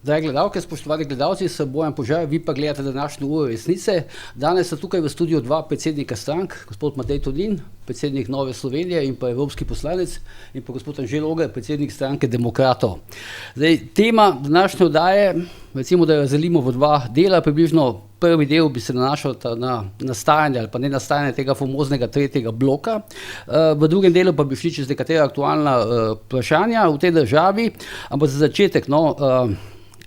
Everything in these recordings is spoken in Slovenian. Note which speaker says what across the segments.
Speaker 1: Drage gledalke, spoštovani gledalci, sem Bojan Požar, vi pa gledate današnjo uro resnice. Danes so tukaj v studiu dva predsednika strank, gospod Matej Tonin, predsednik Nove Slovenije in pa evropski poslanec, in pa gospod Anže Logar, predsednik stranke Demokratov. Zdaj, tema današnje oddaje, recimo, da jo razdelimo v dva dela, približno prvi del bi se nanašal na nastajanje ali pa ne nastajanje tega famoznega tretjega bloka, v drugem delu pa bi šli čez nekatera aktualna vprašanja v tej državi, ampak za začetek,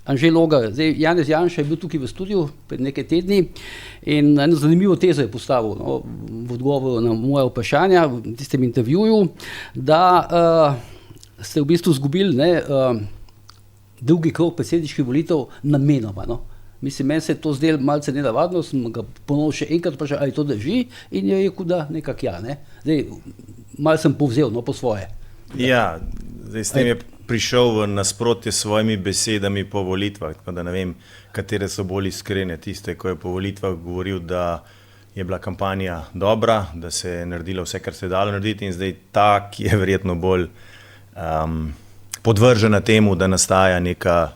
Speaker 1: Anže Logar, zdaj Janez Janša je bil tukaj v studiu pred nekaj tedni in eno zanimivo tezo je postavil v odgovoru na moje vprašanja v tistem intervjuju, da ste v bistvu izgubili drugi krog predsedniških volitev namenoma. Mislim, meni se je to zdelo malce nenavadno, sem ga ponovno še enkrat vprašal, ali to drži, in je rekel, da nekako ja. Zdaj, malo sem povzel po svoje.
Speaker 2: Ja, zdaj s tem je prišel v nasprotje s svojimi besedami po volitvah, tako da ne vem, katere so bolj iskrene. Tiste, ko je po volitvah govoril, da je bila kampanja dobra, da se je naredilo vse, kar se je dalo narediti, in zdaj ta, ki je verjetno bolj podvržena temu, da nastaja neka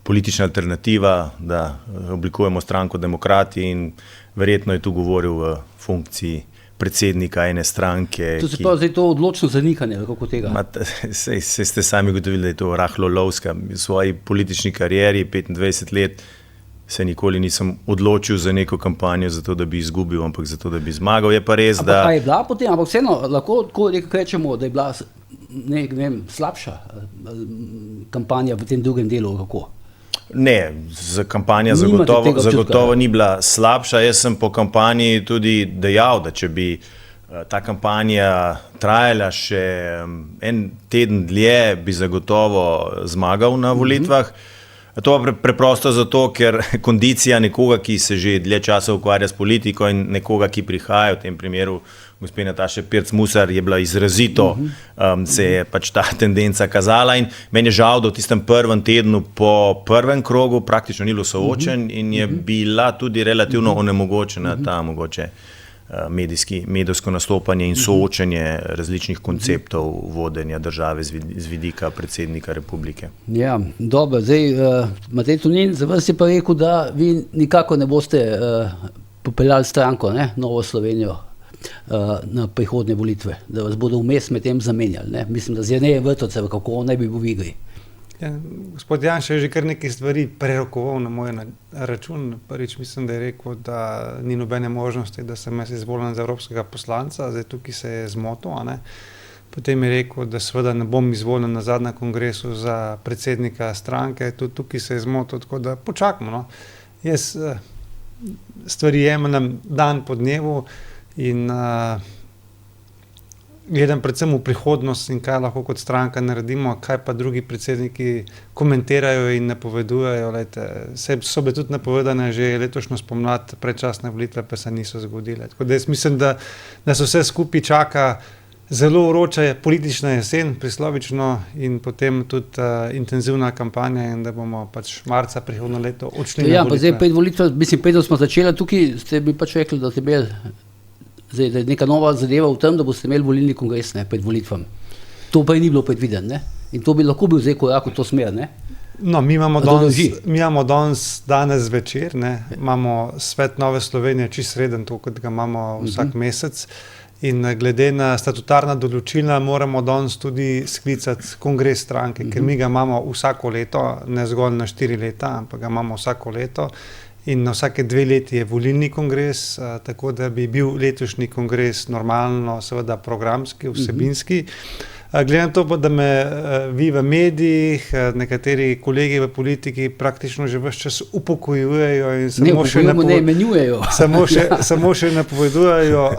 Speaker 2: politična alternativa, da oblikujemo stranko Demokrati, in verjetno je tu govoril v funkciji predsednika ene stranke.
Speaker 1: To se pravi, zdaj to odločno zanikanje, kako tega?
Speaker 2: Se ste sami ugotovili, da je to rahlo lovska. V svoji politični karieri, 25 let, se nikoli nisem odločil za neko kampanjo, zato da bi izgubil, ampak zato da bi zmagal. Je pa res, da...
Speaker 1: Ampak je bila potem, ampak vseeno, lahko rečemo, da je bila slabša kampanja v tem drugem delu, kako?
Speaker 2: Ne, kampanja zagotovo ni bila slabša. Jaz sem po kampanji tudi dejal, da če bi ta kampanja trajala še en teden dlje, bi zagotovo zmagal na volitvah. To pa preprosto zato, ker kondicija nekoga, ki se že dlje časa ukvarja s politiko, in nekoga, ki prihaja, v tem primeru gospe Nataše Pirc Musar, je bila izrazito, se je pač ta tendenca kazala, in meni je žal, da v tistem prvem tednu po prvem krogu praktično ni bilo soočen in je bila tudi relativno onemogočena ta mogoče medijsko nastopanje in soočenje različnih konceptov vodenja države z vidika predsednika republike.
Speaker 1: Ja, dobro, zdaj Matej Tonin, za vas je pa rekel, da vi nikako ne boste popeljali stranko, Novo Slovenijo, na prihodnje volitve, da vas bodo vmes med tem zamenjali. Mislim, da z Jernejem Vrtovcem, kako on ne bi bil v igri.
Speaker 3: Ja, gospod Janša je že kar nekaj stvari prerokoval na moj račun. Prvič mislim, da je rekel, da ni nobene možnosti, da sem jaz izvoljen za evropskega poslanca, zdaj tukaj se je zmotil. Potem je rekel, da seveda ne bom izvoljen na zadnjem kongresu za predsednika stranke, tudi tukaj se je zmotil, tako da počakamo. Jaz stvari jemljem dan po dnevu in gledam predvsem v prihodnost in kaj lahko kot stranka naredimo, kaj pa drugi predsedniki komentirajo in napovedujejo. So bile tudi napovedane že letošnjo spomlad, predčasne volitve pa se niso zgodile. Tako da jaz mislim, da nas vse skupaj čaka zelo vroča politična jesen, prislovično, in potem tudi intenzivna kampanja, in da bomo pač marca prihodnje leto odšli na volitve.
Speaker 1: Ja, pa zdaj pred volitvami, mislim, pred smo začeli tukaj, ste bi pač rekli, da ste imeli zdaj, da je neka nova zadeva v tem, da boste imeli volilni kongres pred volitvami. To pa ni bilo predvideno, in to bi lahko bil zdaj korak v to smer,
Speaker 3: No, mi imamo danes večer, imamo svet Nove Slovenije čisto sreden, to, kot ga imamo vsak mesec, in glede na statutarna določila moramo danes tudi sklicati kongres stranke, ker mi ga imamo vsako leto, ne zgolj na 4 leta, ampak ga imamo vsako leto. In na vsake 2 leti je volilni kongres, tako da bi bil letošnji kongres normalno, seveda programski, vsebinski. Glede na to, da me vi v medijih, nekateri kolegi v politiki praktično že ves čas upokojujejo in samo še napovedujejo,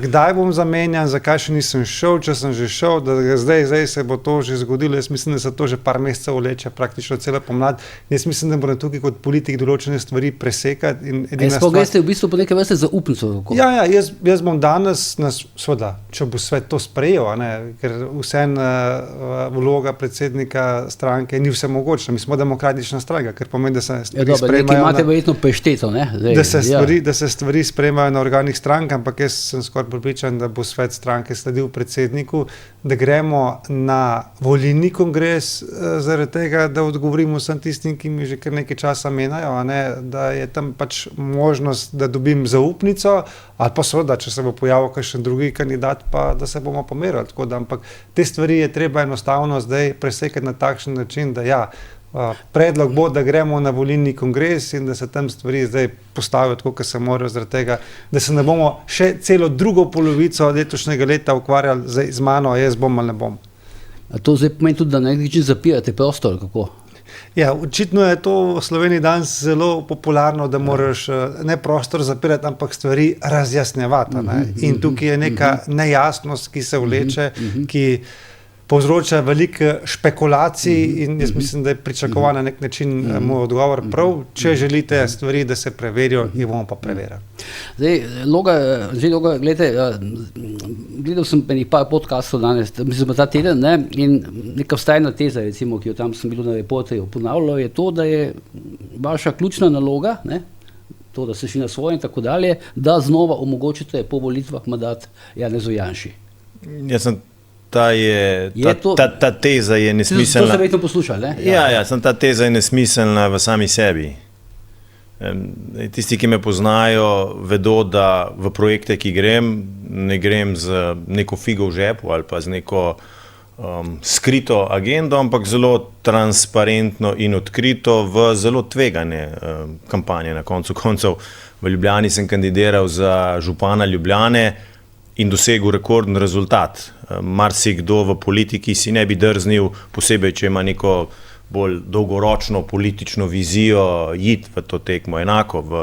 Speaker 3: kdaj bom zamenjan, zakaj še nisem šel, če sem že šel, da zdaj se bo to že zgodilo. Jaz mislim, da se to že par mesecev vleče, praktično cela pomlad. Jaz mislim, da moram tukaj kot politik določene stvari presekati.
Speaker 1: Greste v bistvu po neke vrste zaupnico?
Speaker 3: Ja, jaz bom danes, seveda, če bo svet to sprejel, ker vseeno vloga predsednika stranke ni vse mogočna. Mi smo demokratična stranka, ker pomeni, da se stvari sprejemajo.
Speaker 1: Imate verjetno pešteto, ne?
Speaker 3: Da se stvari sprejemajo na organih stranke, ampak jaz sem skoraj prepričan, da bo svet stranke sledil predsedniku, da gremo na volilni kongres zaradi tega, da odgovorimo vsem tistim, ki mi že kar nekaj časa menajo, da je tam pač možnost, da dobim zaupnico, ali pa seveda, če se bo pojavil kakšen drugi kandidat, pa da se bomo pomerili. Ampak te stvari je treba enostavno zdaj presekati na takšen način, da predlog bo, da gremo na volilni kongres in da se tam stvari zdaj postavijo tako, kot se morajo, zaradi tega, da se ne bomo še celo drugo polovico letošnjega leta ukvarjali z mano, jaz bom ali ne bom.
Speaker 1: A to zdaj pomeni tudi, da na nek način zapirate prostor, kako?
Speaker 3: Ja, očitno je to v Sloveniji danes zelo popularno, da moraš ne prostor zapirati, ampak stvari razjasnjevati. In tukaj je neka nejasnost, ki se vleče, ki povzroča veliko špekulacij in jaz mislim, da je pričakovan na nek način moj odgovor prav. Če želite stvari, da se preverijo, jih bomo pa preverili.
Speaker 1: Zdaj, gledal sem par podcastov danes, mislim, ta teden, ne, in neka vstajna teza, recimo, ki jo tam sem bil na Reporterju ponavljal, je to, da je vaša ključna naloga, ne, to, da se šli na svoje in tako dalje, da znova omogočite po volitvah mandat Janezu Janši.
Speaker 2: Ta teza je nesmiselna.
Speaker 1: To ste verjetno poslušali, ne?
Speaker 2: Ja, ta teza je nesmiselna v sami sebi. Tisti, ki me poznajo, vedo, da v projekte, ki grem, ne grem z neko figo v žepu ali pa z neko skrito agendo, ampak zelo transparentno in odkrito v zelo tvegane kampanje. Na koncu koncev v Ljubljani sem kandidiral za župana Ljubljane in dosegel rekorden rezultat. Marsikdo v politiki si ne bi drznil, posebej, če ima neko bolj dolgoročno politično vizijo, iti v to tekmo. Enako v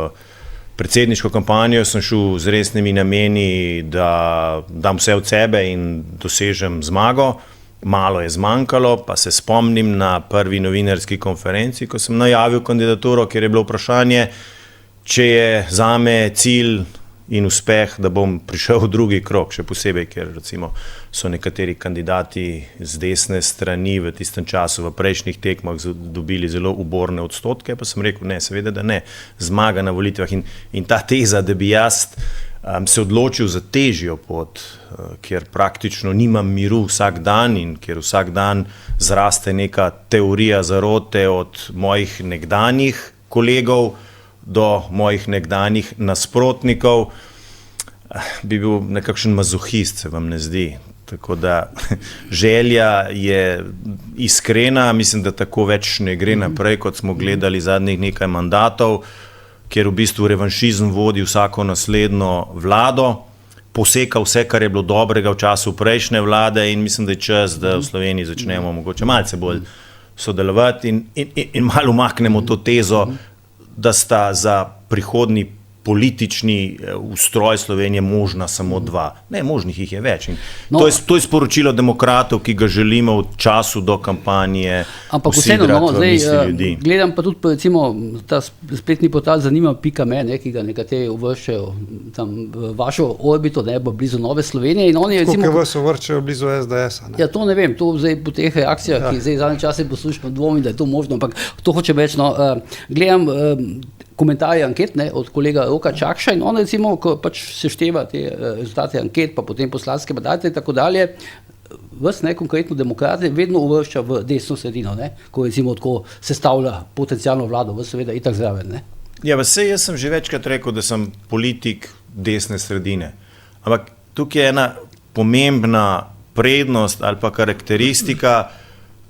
Speaker 2: predsedniško kampanjo sem šel z resnimi nameni, da dam vse od sebe in dosežem zmago. Malo je zmanjkalo, pa se spomnim na prvi novinarski konferenci, ko sem najavil kandidaturo, kjer je bilo vprašanje, če je zame cilj in uspeh, da bom prišel v drugi krog, še posebej, ker recimo so nekateri kandidati z desne strani v tistem času v prejšnjih tekmah dobili zelo uborne odstotke, pa sem rekel, ne, seveda, da ne, zmaga na volitvah in ta teza, da bi jaz se odločil za težjo pot, kjer praktično nimam miru vsak dan in kjer vsak dan zraste neka teorija zarote od mojih nekdanjih kolegov do mojih nekdanjih nasprotnikov, bi bil nekakšen mazohist, se vam ne zdi. Tako da želja je iskrena, mislim, da tako več ne gre naprej, kot smo gledali zadnjih nekaj mandatov, kjer v bistvu revanšizem vodi vsako naslednjo vlado, poseka vse, kar je bilo dobrega v času prejšnje vlade in mislim, da je čas, da v Sloveniji začnemo mogoče malce bolj sodelovati in malo umaknemo to tezo, da sta za prihodnji politični ustroj Slovenije možna samo dva. Ne, možnih jih je več. To je sporočilo demokratov, ki ga želimo v času do kampanje usidrati v misli ljudi.
Speaker 1: Gledam pa tudi, recimo, ta spletni portal zanima.me, ki ga nekateri uvrščajo tam v vašo orbito, blizu Nove Slovenije.
Speaker 3: Koliko vas uvrščajo blizu SDS-a?
Speaker 1: Ja, to ne vem, to zdaj po teh reakcijah, ki zdaj zadnje čase poslušam, dvomim, da je to možno, ampak to hočem reči, gledam komentarje anket od kolega Roka Čakša in on recimo, ko pač sešteva te rezultate anket, pa potem poslanske mandate in tako dalje, vas konkretno demokrate vedno uvršča v desno sredino, ko recimo tako sestavlja potencialno vlado, vas seveda itak zraven.
Speaker 2: Ja, vse jaz sem že večkrat rekel, da sem politik desne sredine, ampak tukaj je ena pomembna prednost ali pa karakteristika,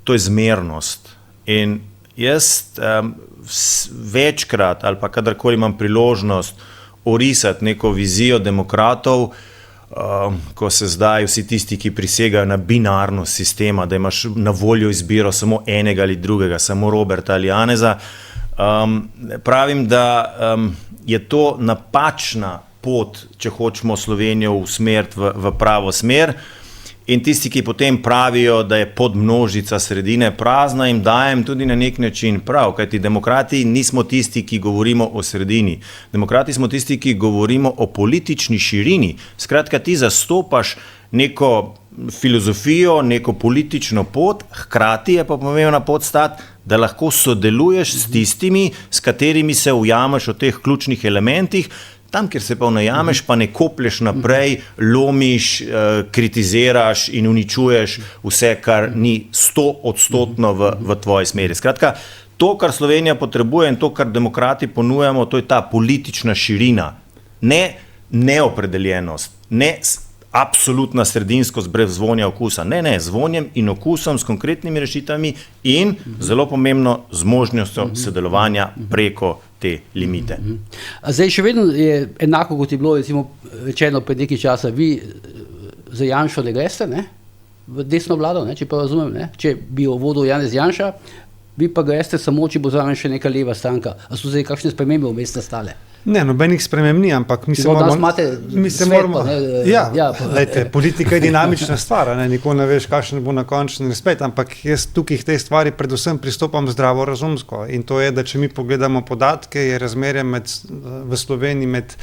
Speaker 2: to je zmernost. In jaz večkrat ali pa kadarkoli imam priložnost orisati neko vizijo demokratov, ko se zdaj vsi tisti, ki prisegajo na binarnost sistema, da imaš na voljo izbiro samo enega ali drugega, samo Roberta ali Janeza, pravim, da je to napačna pot, če hočemo Slovenijo usmeriti v pravo smer. In tisti, ki potem pravijo, da je podmnožica sredine prazna, jim dajem tudi na nek način prav, kajti demokrati nismo tisti, ki govorimo o sredini. Demokrati smo tisti, ki govorimo o politični širini. Skratka, ti zastopaš neko filozofijo, neko politično pot, hkrati je pa pomembna pot stati, da lahko sodeluješ s tistimi, s katerimi se ujameš v teh ključnih elementih, tam, kjer se pa najameš, pa ne koplješ naprej, lomiš, kritiziraš in uničuješ vse, kar ni 100% v tvoji smeri. Skratka, to, kar Slovenija potrebuje in to, kar demokrati ponujamo, to je ta politična širina. Ne neopredeljenost, ne absolutna sredinskost brez zvonja okusa. Ne, z vonjem in okusom, s konkretnimi rešitvami in, zelo pomembno, z možnostjo sodelovanja preko te limite.
Speaker 1: Zdaj še vedno je enako, kot je bilo rečeno pred nekaj časa, vi za Janšo ne greste, ne? V desno vlado, ne? Če pa razumem, ne? Če bi jo vodil Janez Janša, vi pa greste samo, če bo zraven še neka leva stranka. A so zdaj kakšne spremembe vmes nastale?
Speaker 3: Ne, nobenih sprememb ni, ampak mi se moramo... Politika je dinamična stvar, nikoli ne veš, kakšen bo na končni razplet, ampak jaz tukaj tej stvari predvsem pristopam zdravo razumsko. In to je, da če mi pogledamo podatke, je razmerje v Sloveniji med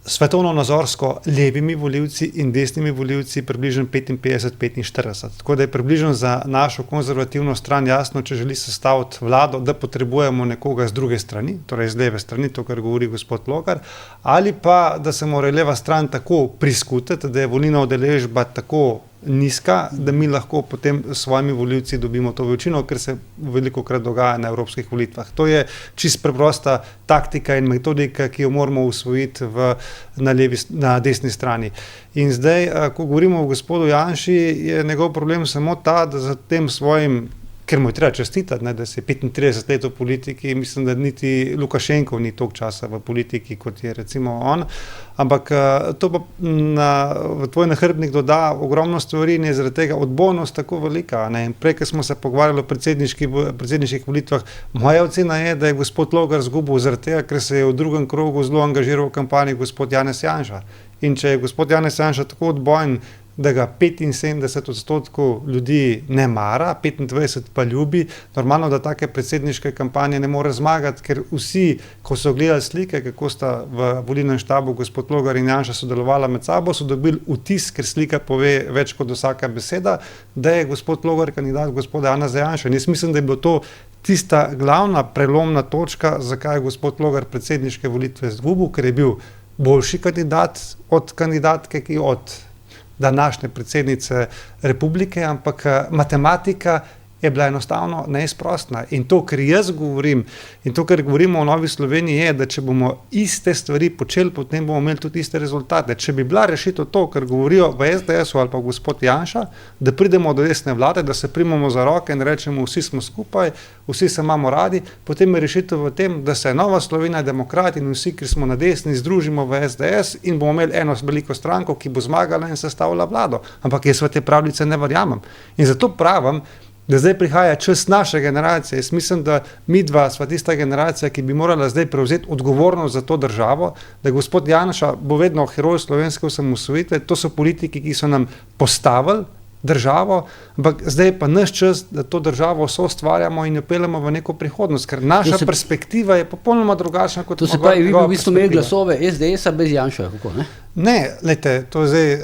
Speaker 3: svetovno-nazorsko levimi volivci in desnimi volivci približno 55-45. Tako da je približno za našo konzervativno stran jasno, če želi sestaviti vlado, da potrebujemo nekoga z druge strani, torej z leve strani, to, kar govori gospod Logar, ali pa, da se mora leva stran tako priskutiti, da je volilna udeležba tako nizka, da mi lahko potem s svojimi volivci dobimo to večino, ker se velikokrat dogaja na evropskih volitvah. To je čisto preprosta taktika in metodika, ki jo moramo usvojiti na desni strani. In zdaj, ko govorimo o gospodu Janši, je njegov problem samo ta, da za tem svojim, ker mu je treba čestitati, da se je 35 let v politiki, mislim, da niti Lukašenkov ni toliko časa v politiki, kot je recimo on, ampak to pa v tvoj nahrbnik doda ogromno stvari in je zaradi tega odbojnost tako velika. In prej, ko smo se pogovarjali o predsedniških volitvah, moja ocena je, da je gospod Logar izgubil zaradi tega, ker se je v drugem krogu zelo angažiral v kampanji gospod Janez Janša. In če je gospod Janez Janša tako odbojen, da ga 75% ljudi ne mara, 25% pa ljubi, normalno, da take predsedniške kampanje ne more zmagati, ker vsi, ko so gledali slike, kako sta v volilnem štabu gospod Logar in Janša sodelovala med sabo, so dobili vtis, ker slika pove več kot vsaka beseda, da je gospod Logar kandidat gospoda Janeza Janše. In jaz mislim, da je bilo to tista glavna prelomna točka, zakaj je gospod Logar predsedniške volitve izgubil, ker je bil boljši kandidat od kandidatke, ki od današnje predsednice republike, ampak matematika je bila enostavno neizprostna. In to, kar jaz govorim, in to, kar govorimo o Novi Sloveniji, je, da če bomo iste stvari počeli, potem bomo imeli tudi iste rezultate. Če bi bila rešitev to, kar govorijo v SDS-u ali pa gospod Janša, da pridemo do desne vlade, da se primemo za roke in rečemo, vsi smo skupaj, vsi se imamo radi, potem je rešitev v tem, da se Nova Slovenija, demokrati in vsi, ki smo na desni, združimo v SDS in bomo imeli eno veliko stranko, ki bo zmagala in sestavila vlado. Ampak jaz v te pravljice ne verjamem. In zato pravim, da zdaj prihaja čas naše generacije. Jaz mislim, da mi dva sva tista generacija, ki bi morala zdaj prevzeti odgovornost za to državo, da gospod Janša bo vedno heroj slovenske osamosvojitve. To so politiki, ki so nam postavili državo, ampak zdaj pa naš čas, da to državo soustvarjamo in jo peljemo v neko prihodnost, ker naša perspektiva je popolnoma drugačna kot
Speaker 1: to se pravi, vi bi v bistvu imeli glasove SDS-a bez Janša, kako ne?
Speaker 3: Ne, lejte, to je zdaj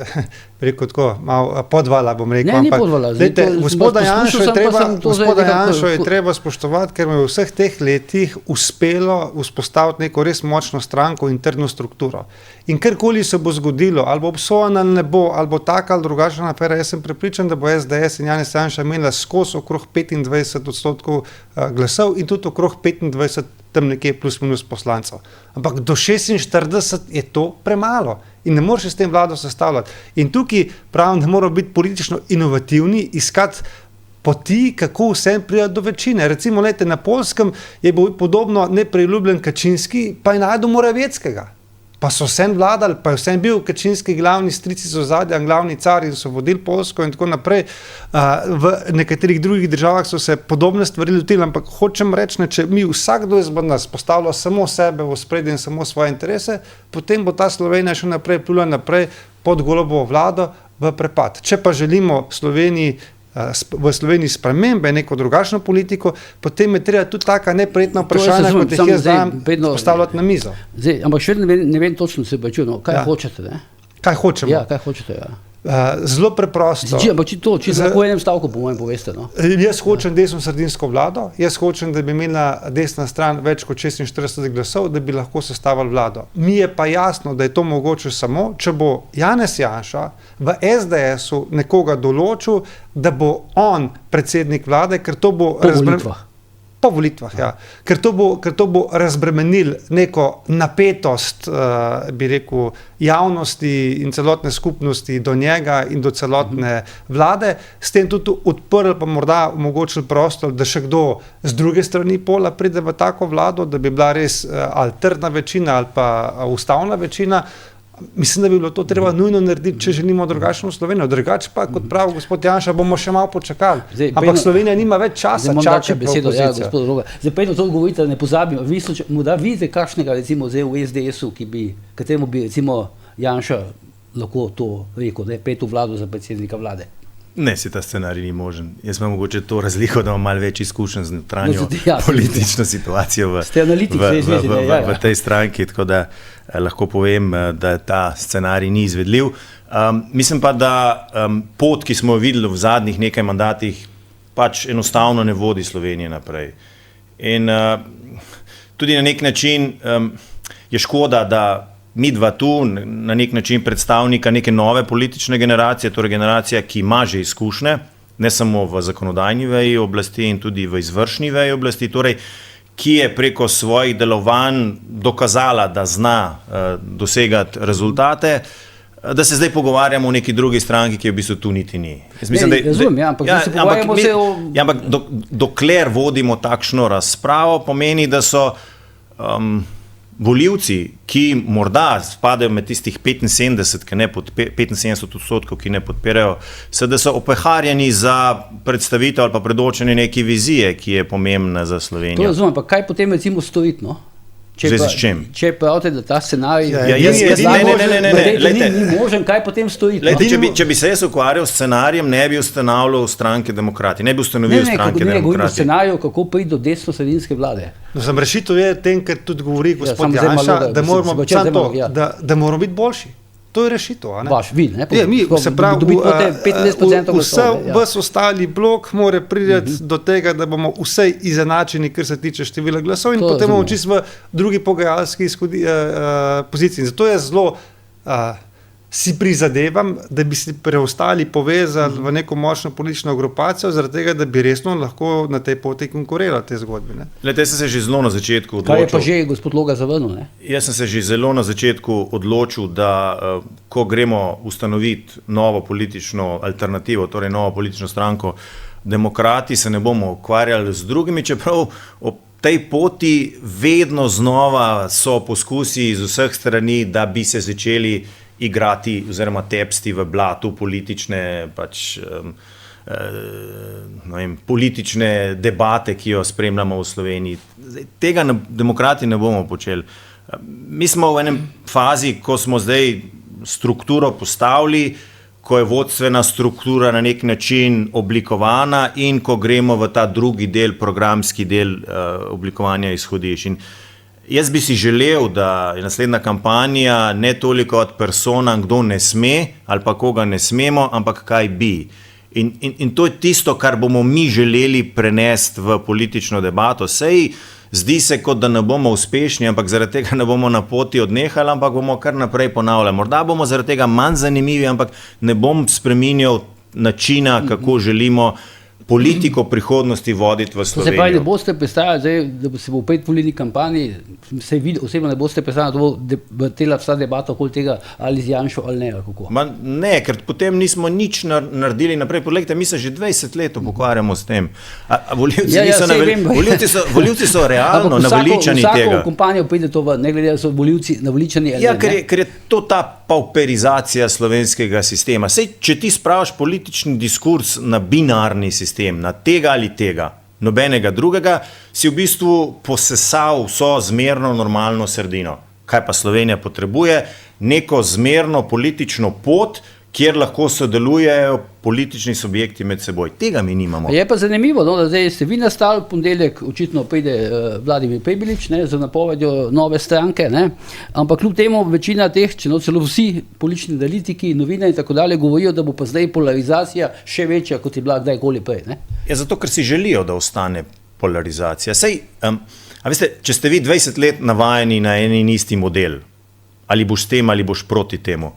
Speaker 3: rekel tako, malo podvala bom rekel.
Speaker 1: Ne, ni podvala.
Speaker 3: Lejte, gospoda Janšo je treba spoštovati, ker mu je v vseh teh letih uspelo vzpostaviti neko res močno stranko in trdno strukturo. In karkoli se bo zgodilo, ali bo obsojena ali ne bo, ali bo taka ali drugačna afera, jaz sem prepričan, da bo SDS in Janez Janša imela skozi okrog 25% glasov in tudi okrog 25 tam nekje plus minus poslancev. Ampak do 46 je to premalo in ne moreš s tem vlado sestavljati. In tukaj pravim, da moramo biti politično inovativni, iskati poti, kako vsem prijeti do večine. Recimo, lejte, na Poljskem je bil podobno nepriljubljen Kačinski, pa je najdel Moravieckega. Pa so vsem vladali, pa je vsem bil Kačinski glavni stric iz ozadja, glavni car in so vodili Poljsko in tako naprej. V nekaterih drugih državah so se podobne stvari lotili, ampak hočem reči, če mi vsakdo izmed nas postavlja samo sebe v ospredje in samo svoje interese, potem bo ta Slovenija še naprej plula naprej pod Golobovo vlado v prepad. Če pa želimo v Sloveniji spremembe, neko drugačno politiko, potem je treba tudi taka neprijetna vprašanja, kot jih jaz znam, postavljati na mizo.
Speaker 1: Zdaj, ampak še ne vem točno se bačujem, kaj hočete, ne?
Speaker 3: Kaj hočemo?
Speaker 1: Ja, kaj hočete, ja.
Speaker 3: Zelo preprosto.
Speaker 1: Če se lahko enem stavku, po mojem, poveste. No?
Speaker 3: Jaz hočem desno-sredinsko vlado, jaz hočem, da bi imela desna stran več kot 46 glasov, da bi lahko sestavili vlado. Mi je pa jasno, da je to mogoče samo, če bo Janez Janša v SDS-u nekoga določil, da bo on predsednik vlade, ker to bo po volitvah, ja. Ker to bo razbremenil neko napetost, bi rekel, javnosti in celotne skupnosti do njega in do celotne vlade, s tem tudi odprl pa morda omogočil prostor, da še kdo z druge strani pola pride v tako vlado, da bi bila res ali trdna večina ali pa ustavna večina. Mislim, da bi bilo to treba nujno narediti, če želimo drugačno Slovenijo. Drugače pa, kot pravi gospod Janša, bomo še malo počakali. Ampak Slovenija nima več časa, čaka besedo.
Speaker 1: Ja, gospod Roga. Zdaj pa to odgovorite, da ne pozabimo. Morda vidite kakšnega, recimo, zdaj v SDS-u, kateremu bi, recimo, Janša lahko to rekel, da je petu vlado za predsednika vlade.
Speaker 2: Ne, si ta scenarij ni možen. Jaz imam mogoče to razliko, da imam malo več izkušenj z notranjo politično situacijo v tej stranki, tako da lahko povem, da ta scenarij ni izvedljiv. Mislim pa, da pot, ki smo jo videli v zadnjih nekaj mandatih, pač enostavno ne vodi Slovenije naprej. In tudi na nek način je škoda, da mi dva tu, na nek način predstavnika neke nove politične generacije, torej generacija, ki ima že izkušnje, ne samo v zakonodajni veji oblasti in tudi v izvršni veji oblasti, torej, ki je preko svojih delovanj dokazala, da zna dosegati rezultate, da se zdaj pogovarjamo o neki drugi stranki, ki v bistvu tu niti ni. Ampak dokler vodimo takšno razpravo, pomeni, da so volivci, ki morda spadajo med tistih 75%, ki ne podpirajo, da so opeharjeni za predstavitev ali pa predočenje neke vizije, ki je pomembna za Slovenijo.
Speaker 1: To razumem, pa kaj potem recimo storiti, no? Če pravite, da ta scenarij ni možen, kaj potem storiti?
Speaker 2: Če bi se jaz ukvarjal s scenarijem, ne bi ustanavljal stranke Demokrati, ne bi ustanovil stranke Demokrati.
Speaker 1: Ne govorim o scenariju, kako priti do desno-sredinske vlade.
Speaker 3: Rešitev je tem, kar tudi govori gospod Janša, da moramo biti boljši. To je rešitev. Se pravi, vse ostali blok mora priti do tega, da bomo vse izenačeni, kar se tiče števila glasov in potem bomo čisto v drugi pogajalski poziciji. Zato je zelo si prizadevam, da bi se preostali povezali v neko močno politično grupacijo, zaradi tega, da bi resno lahko na tej poti konkurirali te zgodbe.
Speaker 2: Jaz sem se že zelo na začetku odločil.
Speaker 1: Kaj je pa že gospod Loga zavrnil?
Speaker 2: Jaz sem se že zelo na začetku odločil, da ko gremo ustanoviti novo politično alternativo, torej novo politično stranko Demokrati, se ne bomo ukvarjali z drugimi, čeprav ob tej poti vedno znova so poskusi iz vseh strani, da bi se začeli igrati oziroma tepsti v blatu politične, politične debate, ki jo spremljamo v Sloveniji. Tega Demokrati ne bomo počeli. Mi smo v enem fazi, ko smo zdaj strukturo postavili, ko je vodstvena struktura na nek način oblikovana in ko gremo v ta drugi del, programski del oblikovanja izhodišč. In jaz bi si želel, da je naslednja kampanja ne toliko od persona, kdo ne sme ali pa koga ne smemo, ampak kaj bi. In to je tisto, kar bomo mi želeli prenesti v politično debato. Sej zdi se, kot da ne bomo uspešni, ampak zaradi tega ne bomo na poti odnehali, ampak bomo kar naprej ponavljali. Morda bomo zaradi tega manj zanimivi, ampak ne bom spreminjal načina, kako želimo politiko prihodnosti voditi v Slovenijo.
Speaker 1: Se pravi, ne boste predstavljali, da se bo v predvolilni kampanji, osebno ne boste predstavljali, da bo tela vsa debata okoli tega, ali z Janšo ali ne, kako?
Speaker 2: Ne, ker potem nismo nič naredili naprej. Poglejte, mi se že 20 let ukvarjamo s tem. Volivci so realno naveličani tega.
Speaker 1: Vsako kampanjo pride to ven, ne glede, da so volivci naveličani ali ne.
Speaker 2: Ker je to ta pauperizacija slovenskega sistema. Sej, če ti spraviš politični diskurs na binarni sistem, na tega ali tega, nobenega drugega, si v bistvu posesal vso zmerno normalno sredino. Kaj pa Slovenija potrebuje? Neko zmerno politično pot, kjer lahko sodelujejo politični subjekti med seboj. Tega mi nimamo.
Speaker 1: Je pa zanimivo, no, da zdaj ste vi nastali, ponedeljek očitno pride Vladimir Prebilič, z napovedjo nove stranke, ampak kljub temu večina teh, celo vsi politični analitiki, novine in tako dalje govorijo, da bo pa zdaj polarizacija še večja, kot je bila kdajkoli prej.
Speaker 2: Ja, zato, ker si želijo, da ostane polarizacija. Sej, a veste, če ste vi 20 let navajeni na en in isti model, ali boš s tem, ali boš proti temu,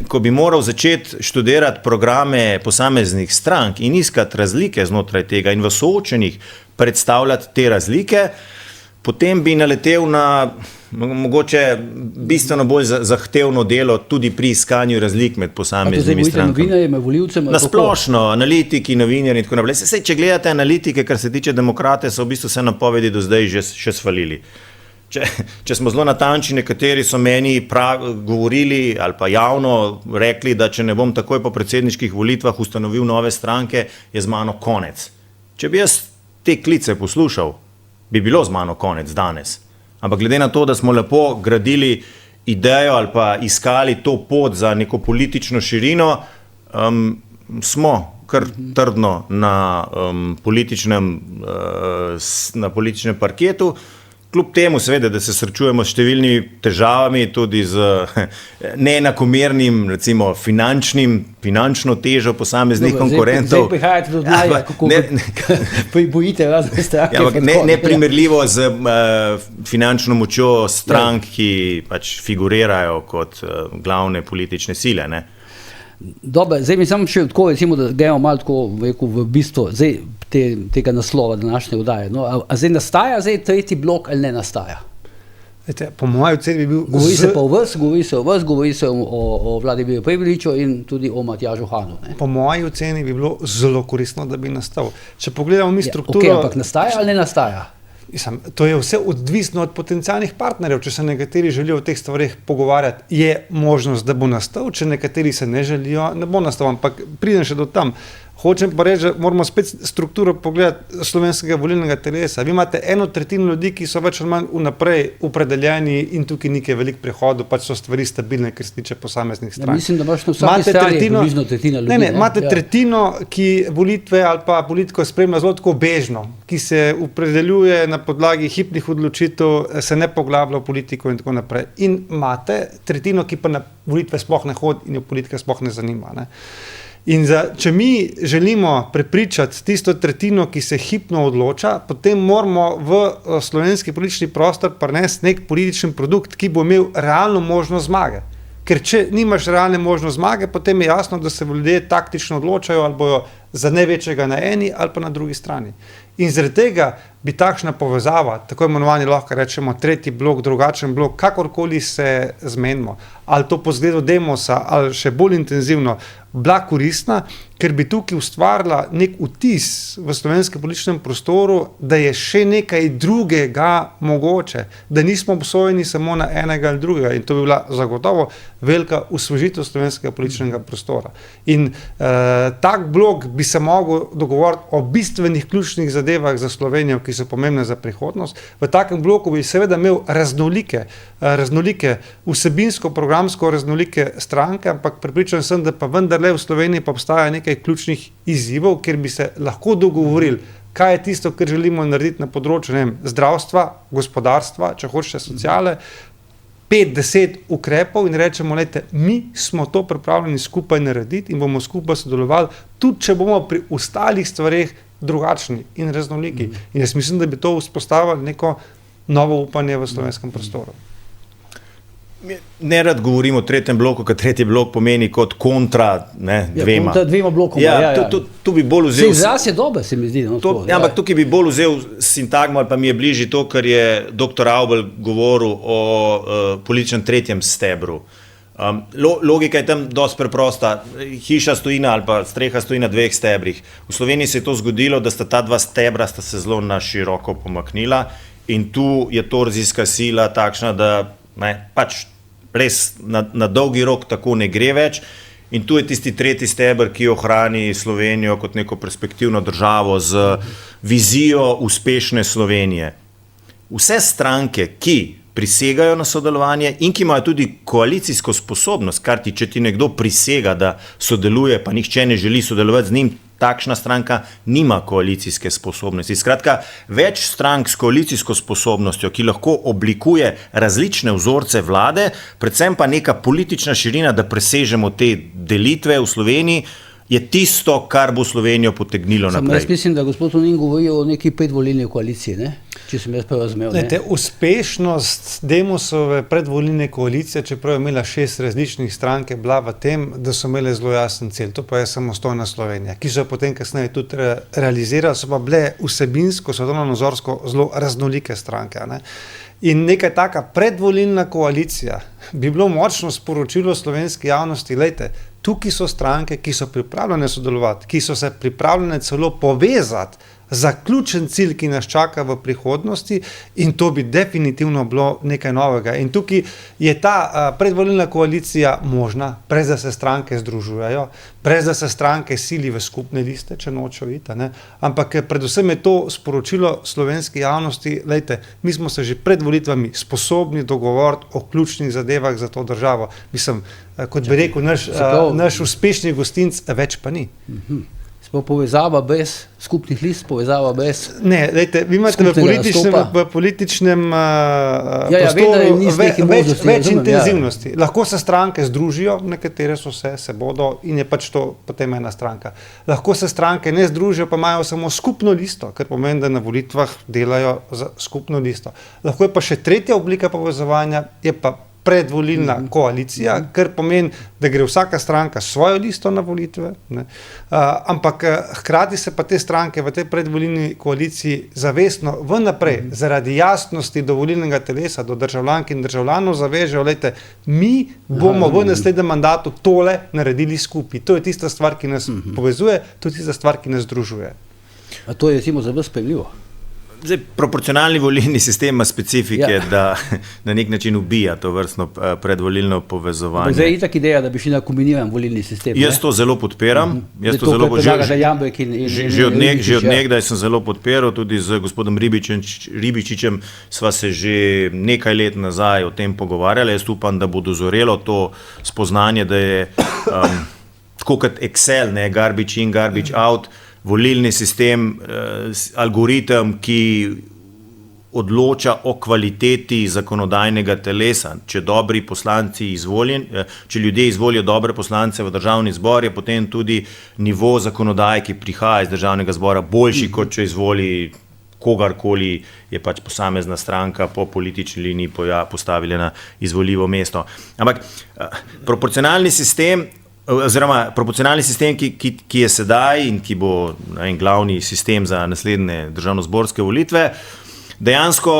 Speaker 2: ko bi moral začeti študirati programe posameznih strank in iskati razlike znotraj tega in v soočenjih predstavljati te razlike, potem bi naletel na mogoče bistveno bolj zahtevno delo tudi pri iskanju razlik med posameznimi strankami.
Speaker 1: Novinarji, volivcem?
Speaker 2: Na splošno, analitiki, novinarji in tako naprej. Sej, če gledate analitike, kar se tiče demokrate, so v bistvu vse napovedi do zdaj še svalili. Če smo zelo natančni, nekateri so meni govorili ali pa javno rekli, da če ne bom takoj po predsedniških volitvah ustanovil nove stranke, je z mano konec. Če bi jaz te klice poslušal, bi bilo z mano konec danes. Ampak glede na to, da smo lepo gradili idejo ali pa iskali to pot za neko politično širino, smo kar trdno na političnem parketu. Kljub temu, seveda, da se srečujemo s številnimi težavami, tudi z neenakomernim, recimo, finančno težo posameznih konkurentov.
Speaker 1: Zdaj prihajate do dnaja, kako bojite razne stranke.
Speaker 2: Ja, ne primerljivo z finančno močjo strank, ki pač figurirajo kot glavne politične sile, ne?
Speaker 1: Dobre, zdaj mi samo še tako, recimo, da gremo malo tako v bistvo tega naslova današnje oddaje. No, a zdaj nastaja tretji blok ali ne nastaja?
Speaker 3: Po mojem oceni bi bil...
Speaker 1: Govori se pa o vas, govori se o Vladimirju Prebiliču in tudi o Matjažu Hanu.
Speaker 3: Po mojem oceni bi bilo zelo koristno, da bi nastal. Če pogledamo mi strukturo...
Speaker 1: Ok, ampak nastaja ali ne nastaja?
Speaker 3: To je vse odvisno od potencialnih partnerjev. Če se nekateri želijo o teh stvarih pogovarjati, je možnost, da bo nastal, če nekateri se ne želijo, ne bo nastal, ampak pridem še do tam. Hočem pa reči, da moramo spet strukturo pogledati slovenskega volilnega telesa. Vi imate 1/3 ljudi, ki so več ali manj vnaprej opredeljeni in tukaj nekaj velik prehodov, pač so stvari stabilne, ker se tiče posameznih strank.
Speaker 1: Ja, mislim, da imaš na vsaki strani približno tretjina ljudi.
Speaker 3: Imate tretjino, ki volitve ali pa politiko spremlja zelo tako bežno, ki se opredeljuje na podlagi hipnih odločitev, se ne poglablja v politiko in tako naprej. In imate tretjino, ki pa na volitve sploh ne hodi in jo politika sploh ne zanima, ne. In če mi želimo prepričati tisto tretjino, ki se hipno odloča, potem moramo v slovenski politični prostor prinesti nek politični produkt, ki bo imel realno možnost zmage. Ker če nimaš realne možnost zmage, potem je jasno, da se ljudje taktično odločajo ali bojo za največjega na eni ali pa na drugi strani. In zaradi tega bi takšna povezava, tako imenovani lahko rečemo tretji blok, drugačen blok, kakorkoli se zmenimo, ali to po zgledu Demosa, ali še bolj intenzivno, bila koristna, ker bi tukaj ustvarila nek vtis v slovenskem političnem prostoru, da je še nekaj drugega mogoče, da nismo obsojeni samo na enega ali drugega, in to bi bila zagotovo velika osvežitev slovenskega političnega prostora. In tak blok bi se mogel dogovoriti o bistvenih ključnih zadevah za Slovenijo, ki so pomembne za prihodnost. V takem bloku bi seveda imel raznolike, vsebinsko, programsko raznolike stranke, ampak prepričan sem, da pa vendarle v Sloveniji pa obstaja nekaj ključnih izzivov, kjer bi se lahko dogovorili, kaj je tisto, kar želimo narediti na področju zdravstva, gospodarstva, če hočete sociale, 5-10 ukrepov in rečemo, lejte, mi smo to pripravljeni skupaj narediti in bomo skupaj sodelovali, tudi če bomo pri ostalih stvareh drugačni in raznoliki. In jaz mislim, da bi to vzpostavili neko novo upanje v slovenskem prostoru.
Speaker 2: Ne rad govorim o tretjem bloku, ker tretji blok pomeni kot kontra dvema.
Speaker 1: Kontra dvema blokoma.
Speaker 2: Tu bi bolj vzel...
Speaker 1: Izraz je dober, se mi zdi.
Speaker 2: Ampak tukaj bi bolj vzel sintagmo, ali pa mi je bližje to, kar je dr. Avbelj govoril o političnem tretjem stebru. Logika je tam dosti preprosta. Hiša stoji ali pa streha stoji na 2 stebrih. V Sloveniji se je to zgodilo, da sta ta 2 stebra sta se zelo na široko pomaknila in tu je torzijska sila takšna, da pač res na dolgi rok tako ne gre več in tu je tisti tretji steber, ki ohrani Slovenijo kot neko perspektivno državo z vizijo uspešne Slovenije. Vse stranke, ki prisegajo na sodelovanje in ki imajo tudi koalicijsko sposobnost, kar če ti nekdo prisega, da sodeluje, pa nihče ne želi sodelovati z njim, takšna stranka nima koalicijske sposobnosti. Skratka, več strank s koalicijsko sposobnostjo, ki lahko oblikuje različne vzorce vlade, predvsem pa neka politična širina, da presežemo te delitve v Sloveniji, je tisto, kar bo Slovenijo potegnilo naprej.
Speaker 1: Jaz mislim, da gospod Tonin govori o neki predvolilni koaliciji, ne? Če sem jaz prav razumel.
Speaker 3: Uspešnost Demosove predvolilne koalicije, čeprav je imela 6 različnih strank, je bila v tem, da so imele zelo jasen cilj, to pa je samostojna Slovenija, ki so potem kasneje tudi realizirali, so pa bile vsebinsko, svetovnonazorsko zelo raznolike stranke. Ne? In neka taka predvolilna koalicija bi bilo močno sporočilo slovenski javnosti, lejte, tukaj so stranke, ki so pripravljene sodelovati, ki so se pripravljene celo povezati za ključen cilj, ki nas čaka v prihodnosti, in to bi definitivno bilo nekaj novega. In tukaj je ta predvolilna koalicija možna, brez da se stranke združujejo, brez da se stranke sili v skupne liste, če nočejo iti, ne? Ampak predvsem je to sporočilo slovenski javnosti, lejte, mi smo se že pred volitvami sposobni dogovoriti o ključnih zadevah za to državo. Mislim, kot bi rekel, naš uspešni gostinc, več pa ni.
Speaker 1: Povezava brez skupnih list, povezava brez...
Speaker 3: Ne, lejte, vi imate v političnem prostoru več intenzivnosti. Lahko se stranke združijo, nekatere se bodo in je pač to potem ena stranka. Lahko se stranke ne združijo, pa imajo samo skupno listo, kar pomeni, da na volitvah delajo za skupno listo. Lahko je pa še tretja oblika povezovanja, je pa predvolilna koalicija, kar pomeni, da gre vsaka stranka svojo listo na volitve, ne? Ampak hkrati se pa te stranke v tej predvolilni koaliciji zavestno vnaprej, zaradi jasnosti do volilnega telesa, do državljank in državljanov zavežejo, lejte, mi bomo v naslednjem mandatu tole naredili skupaj. To je tista stvar, ki nas povezuje, to je tista stvar, ki nas združuje.
Speaker 1: A to je recimo za vas sprejemljivo?
Speaker 2: Zdaj, proporcionalni volilni sistem ima specifike, da na nek način ubija to vrstno predvolilno povezovanje.
Speaker 1: Zdaj je itak ideja, da bi šli na kombiniran volilni sistem.
Speaker 2: Jaz to zelo podpiram. Že od nekdaj sem zelo podpiral, tudi z gospodom Ribičičem sva se že nekaj let nazaj o tem pogovarjali. Jaz upam, da bo dozorelo to spoznanje, da je tako kot Excel, ne, garbage in, garbage out, volilni sistem, algoritem, ki odloča o kvaliteti zakonodajnega telesa. Če dobri poslanci če ljudje izvolijo dobre poslance v državni zbor, je potem tudi nivo zakonodaje, ki prihaja iz državnega zbora, boljši, kot če izvoli kogarkoli je pač posamezna stranka po politični liniji postavila na izvoljivo mesto. Ampak proporcionalni sistem, ki je sedaj in ki bo glavni sistem za naslednje državnozborske volitve, dejansko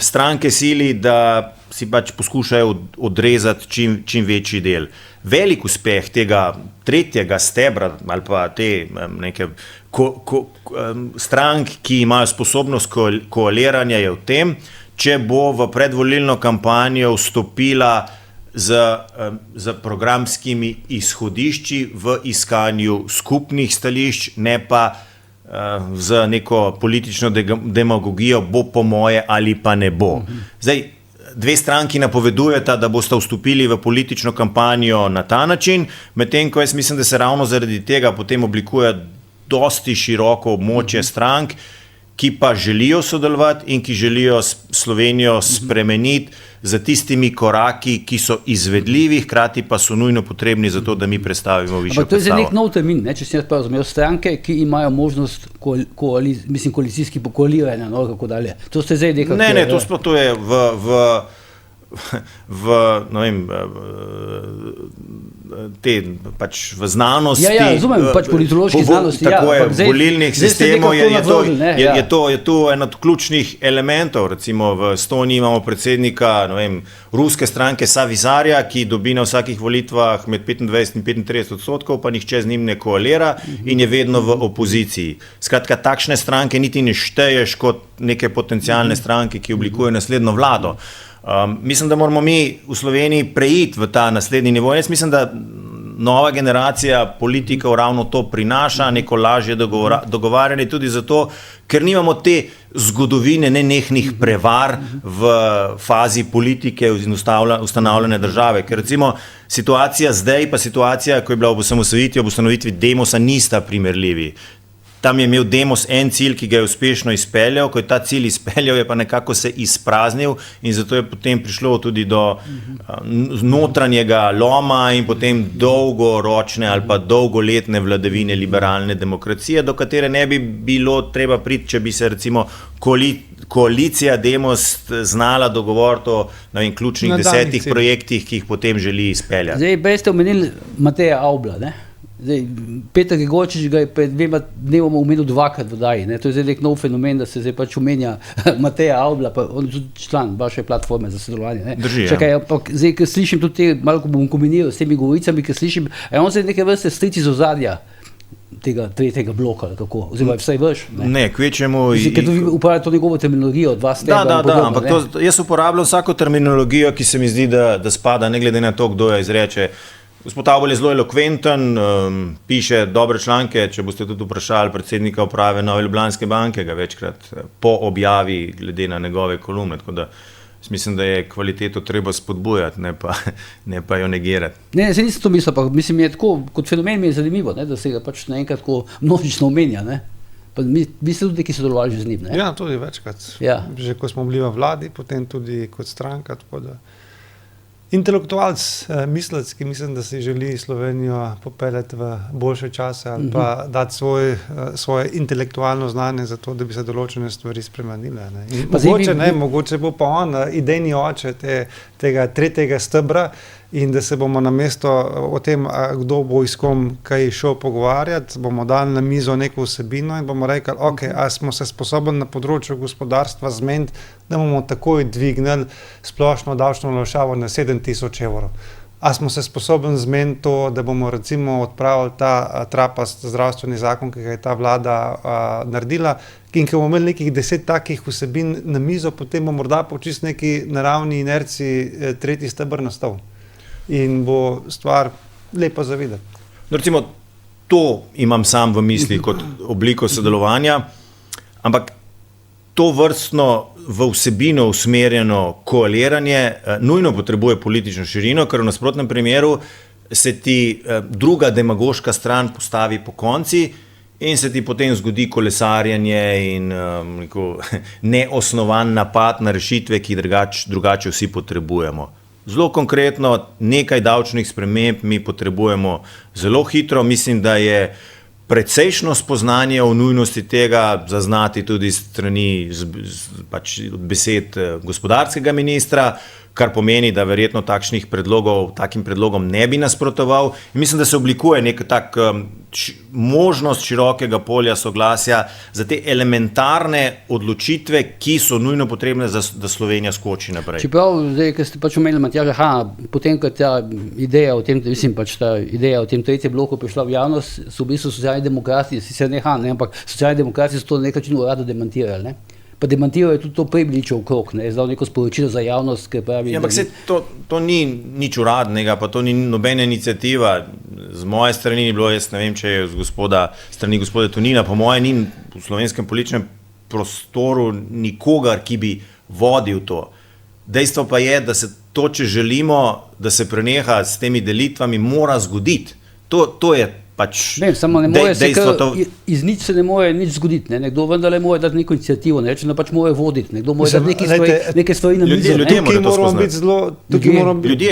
Speaker 2: stranke sili, da si pač poskušajo odrezati čim večji del. Velik uspeh tega tretjega stebra ali pa te neke strank, ki imajo sposobnost koaliranja, je v tem, če bo v predvolilno kampanjo vstopila z programskimi izhodišči v iskanju skupnih stališč, ne pa z neko politično demagogijo, bo po moje ali pa ne bo. Zdaj, dve stranki napovedujeta, da boste vstopili v politično kampanjo na ta način, medtem ko jaz mislim, da se ravno zaradi tega potem oblikuje dosti široko območje strank, ki pa želijo sodelovati in ki želijo Slovenijo spremeniti za tistimi koraki, ki so izvedljivi, hkrati pa so nujno potrebni za to, da mi predstavimo višjo predstavo.
Speaker 1: Ampak to je za nek nov termin, če sem jaz prav razumel, stranke, ki imajo možnost koalicijski koaliranja, kako dalje. To ste zdaj nekako...
Speaker 2: Ne, to je v znanosti,
Speaker 1: razumem, pač politološki znanosti,
Speaker 2: tako je, v volilnih sistemov je to en od ključnih elementov. Recimo v Estoniji imamo predsednika, ruske stranke Savizarja, ki dobi na vsakih volitvah med 25 in 35%, pa nihče z njim ne koalira in je vedno v opoziciji. Skratka, takšne stranke niti ne šteješ kot neke potencialne stranke, ki oblikujejo naslednjo vlado. Mislim, da moramo mi v Sloveniji preiti v ta naslednji nivo. Jaz mislim, da nova generacija politikov ravno to prinaša, neko lažje dogovarjanje, tudi zato, ker nimamo te zgodovine nenehnih prevar v fazi politike in ustanavljanja države. Ker recimo situacija zdaj pa situacija, ko je bila ob ustanovitvi Demosa, nista primerljivi. Tam je imel Demos en cilj, ki ga je uspešno izpeljal, ko je ta cilj izpeljal, je pa nekako se izpraznil in zato je potem prišlo tudi do notranjega loma in potem dolgoročne ali pa dolgoletne vladavine liberalne demokracije, do katere ne bi bilo treba priti, če bi se recimo koalicija Demos znala dogovoriti o ključnih 10 projektih, ki jih potem želi izpeljati.
Speaker 1: Zdaj, prej ste omenili Mateja Avbla, ne? Zdaj, Peter Gregorčič ga je pred 2 dnevoma omenil 2krat v oddaji. To je zdaj nek nov fenomen, da se zdaj pač omenja Mateja Avbla, pa on je tudi član vaše platforme za sodelovanje.
Speaker 2: Drži,
Speaker 1: Čakaj, ampak zdaj, ker slišim tudi te, malo bom kombiniral s temi govoricami, ker slišim, on zdaj neke vrste stric iz ozadja tega tretjega bloka, ali kako, oziroma vsaj vrš.
Speaker 2: Ne, kvečemo...
Speaker 1: Ker vi uporabljate to njegovo terminologijo, 2 stebra.
Speaker 2: Da, ampak jaz uporabljam vsako terminologijo, ki se mi zdi, da spada, ne glede na to, kdo jo izreče. Gospod Avbel je zelo elokventen, piše dobre članke, če boste tudi vprašali predsednika uprave Nove Ljubljanske banke, ga večkrat po objavi glede na njegove kolumne, tako da mislim, da je kvaliteto treba spodbujati, ne pa jo negirati.
Speaker 1: Ne, se nisem to mislil, pa mislim, je tako, kot fenomen mi je zanimivo, da se ga pač naenkrat množično omenja, ne. Pa vi ste tudi neki sodelovali že z njim, ne?
Speaker 3: Ja, tudi večkrat.
Speaker 1: Ja.
Speaker 3: Že ko smo bili v vladi, potem tudi kot stranka, tako da intelektualc, mislec, ki mislim, da si želi Slovenijo popeljati v boljše čase ali pa dati svoje intelektualno znanje za to, da bi se določene stvari spremenile. Mogoče bo pa on idejni oče tega tretjega stebra in da se bomo namesto o tem, kdo bo s kom kaj šel pogovarjati, bomo dali na mizo neko vsebino in bomo rekli, ok, a smo se sposobni na področju gospodarstva zmeniti, da bomo takoj dvignili splošno davčno olajšavo na 7.000 evrov. A smo se sposobni zmeniti to, da bomo recimo odpravili ta trapast zdravstveni zakon, ki ga je ta vlada naredila, in ko bomo imeli nekih 10 takih vsebin na mizo, potem bo morda po čisto neki naravni inerciji tretji steber nastal. In bo stvar lepo zavideti.
Speaker 2: Recimo, to imam sam v misli kot obliko sodelovanja, ampak to vrstno v vsebino usmerjeno koaliranje nujno potrebuje politično širino, ker v nasprotnem primeru se ti druga demagoška stran postavi po konci in se ti potem zgodi kolesarjenje in neosnovan napad na rešitve, ki drugače vsi potrebujemo. Zelo konkretno, nekaj davčnih sprememb mi potrebujemo zelo hitro. Mislim, da je precejšno spoznanje o nujnosti tega zaznati tudi strani besed gospodarskega ministra, kar pomeni, da verjetno takim predlogom ne bi nasprotoval. In mislim, da se oblikuje nek tak možnost širokega polja soglasja za te elementarne odločitve, ki so nujno potrebne, da Slovenija skoči naprej.
Speaker 1: Čeprav, zdaj, ker ste pač omenili, Matjaža, potem, ko ta ideja o tem, ta ideja o tem tretjem bloku prišla v javnost, so v bistvu socialni demokrati, sicer ampak socialni demokrati so to na nek način rado demantirali, ne? Pa demantirajo tudi to Prebiličev okrog, je zdal neko sporočilo za javnost, ki pravi...
Speaker 2: Ampak to ni nič uradnega, pa to ni nobena iniciativa. Z moje strani ni bilo, jaz ne vem, če je strani gospoda Tonina, po moje ni v slovenskem političnem prostoru nikogar, ki bi vodil to. Dejstvo pa je, da se to, če želimo, da se preneha s temi delitvami, mora zgoditi. To je
Speaker 1: samo ne more se, iz nič se ne more nič zgoditi. Nekdo vendarle more dati neko inicijativo, da pač more voditi. Nekdo more dati neke stvari na mizo.
Speaker 3: Ljudje moramo biti zelo...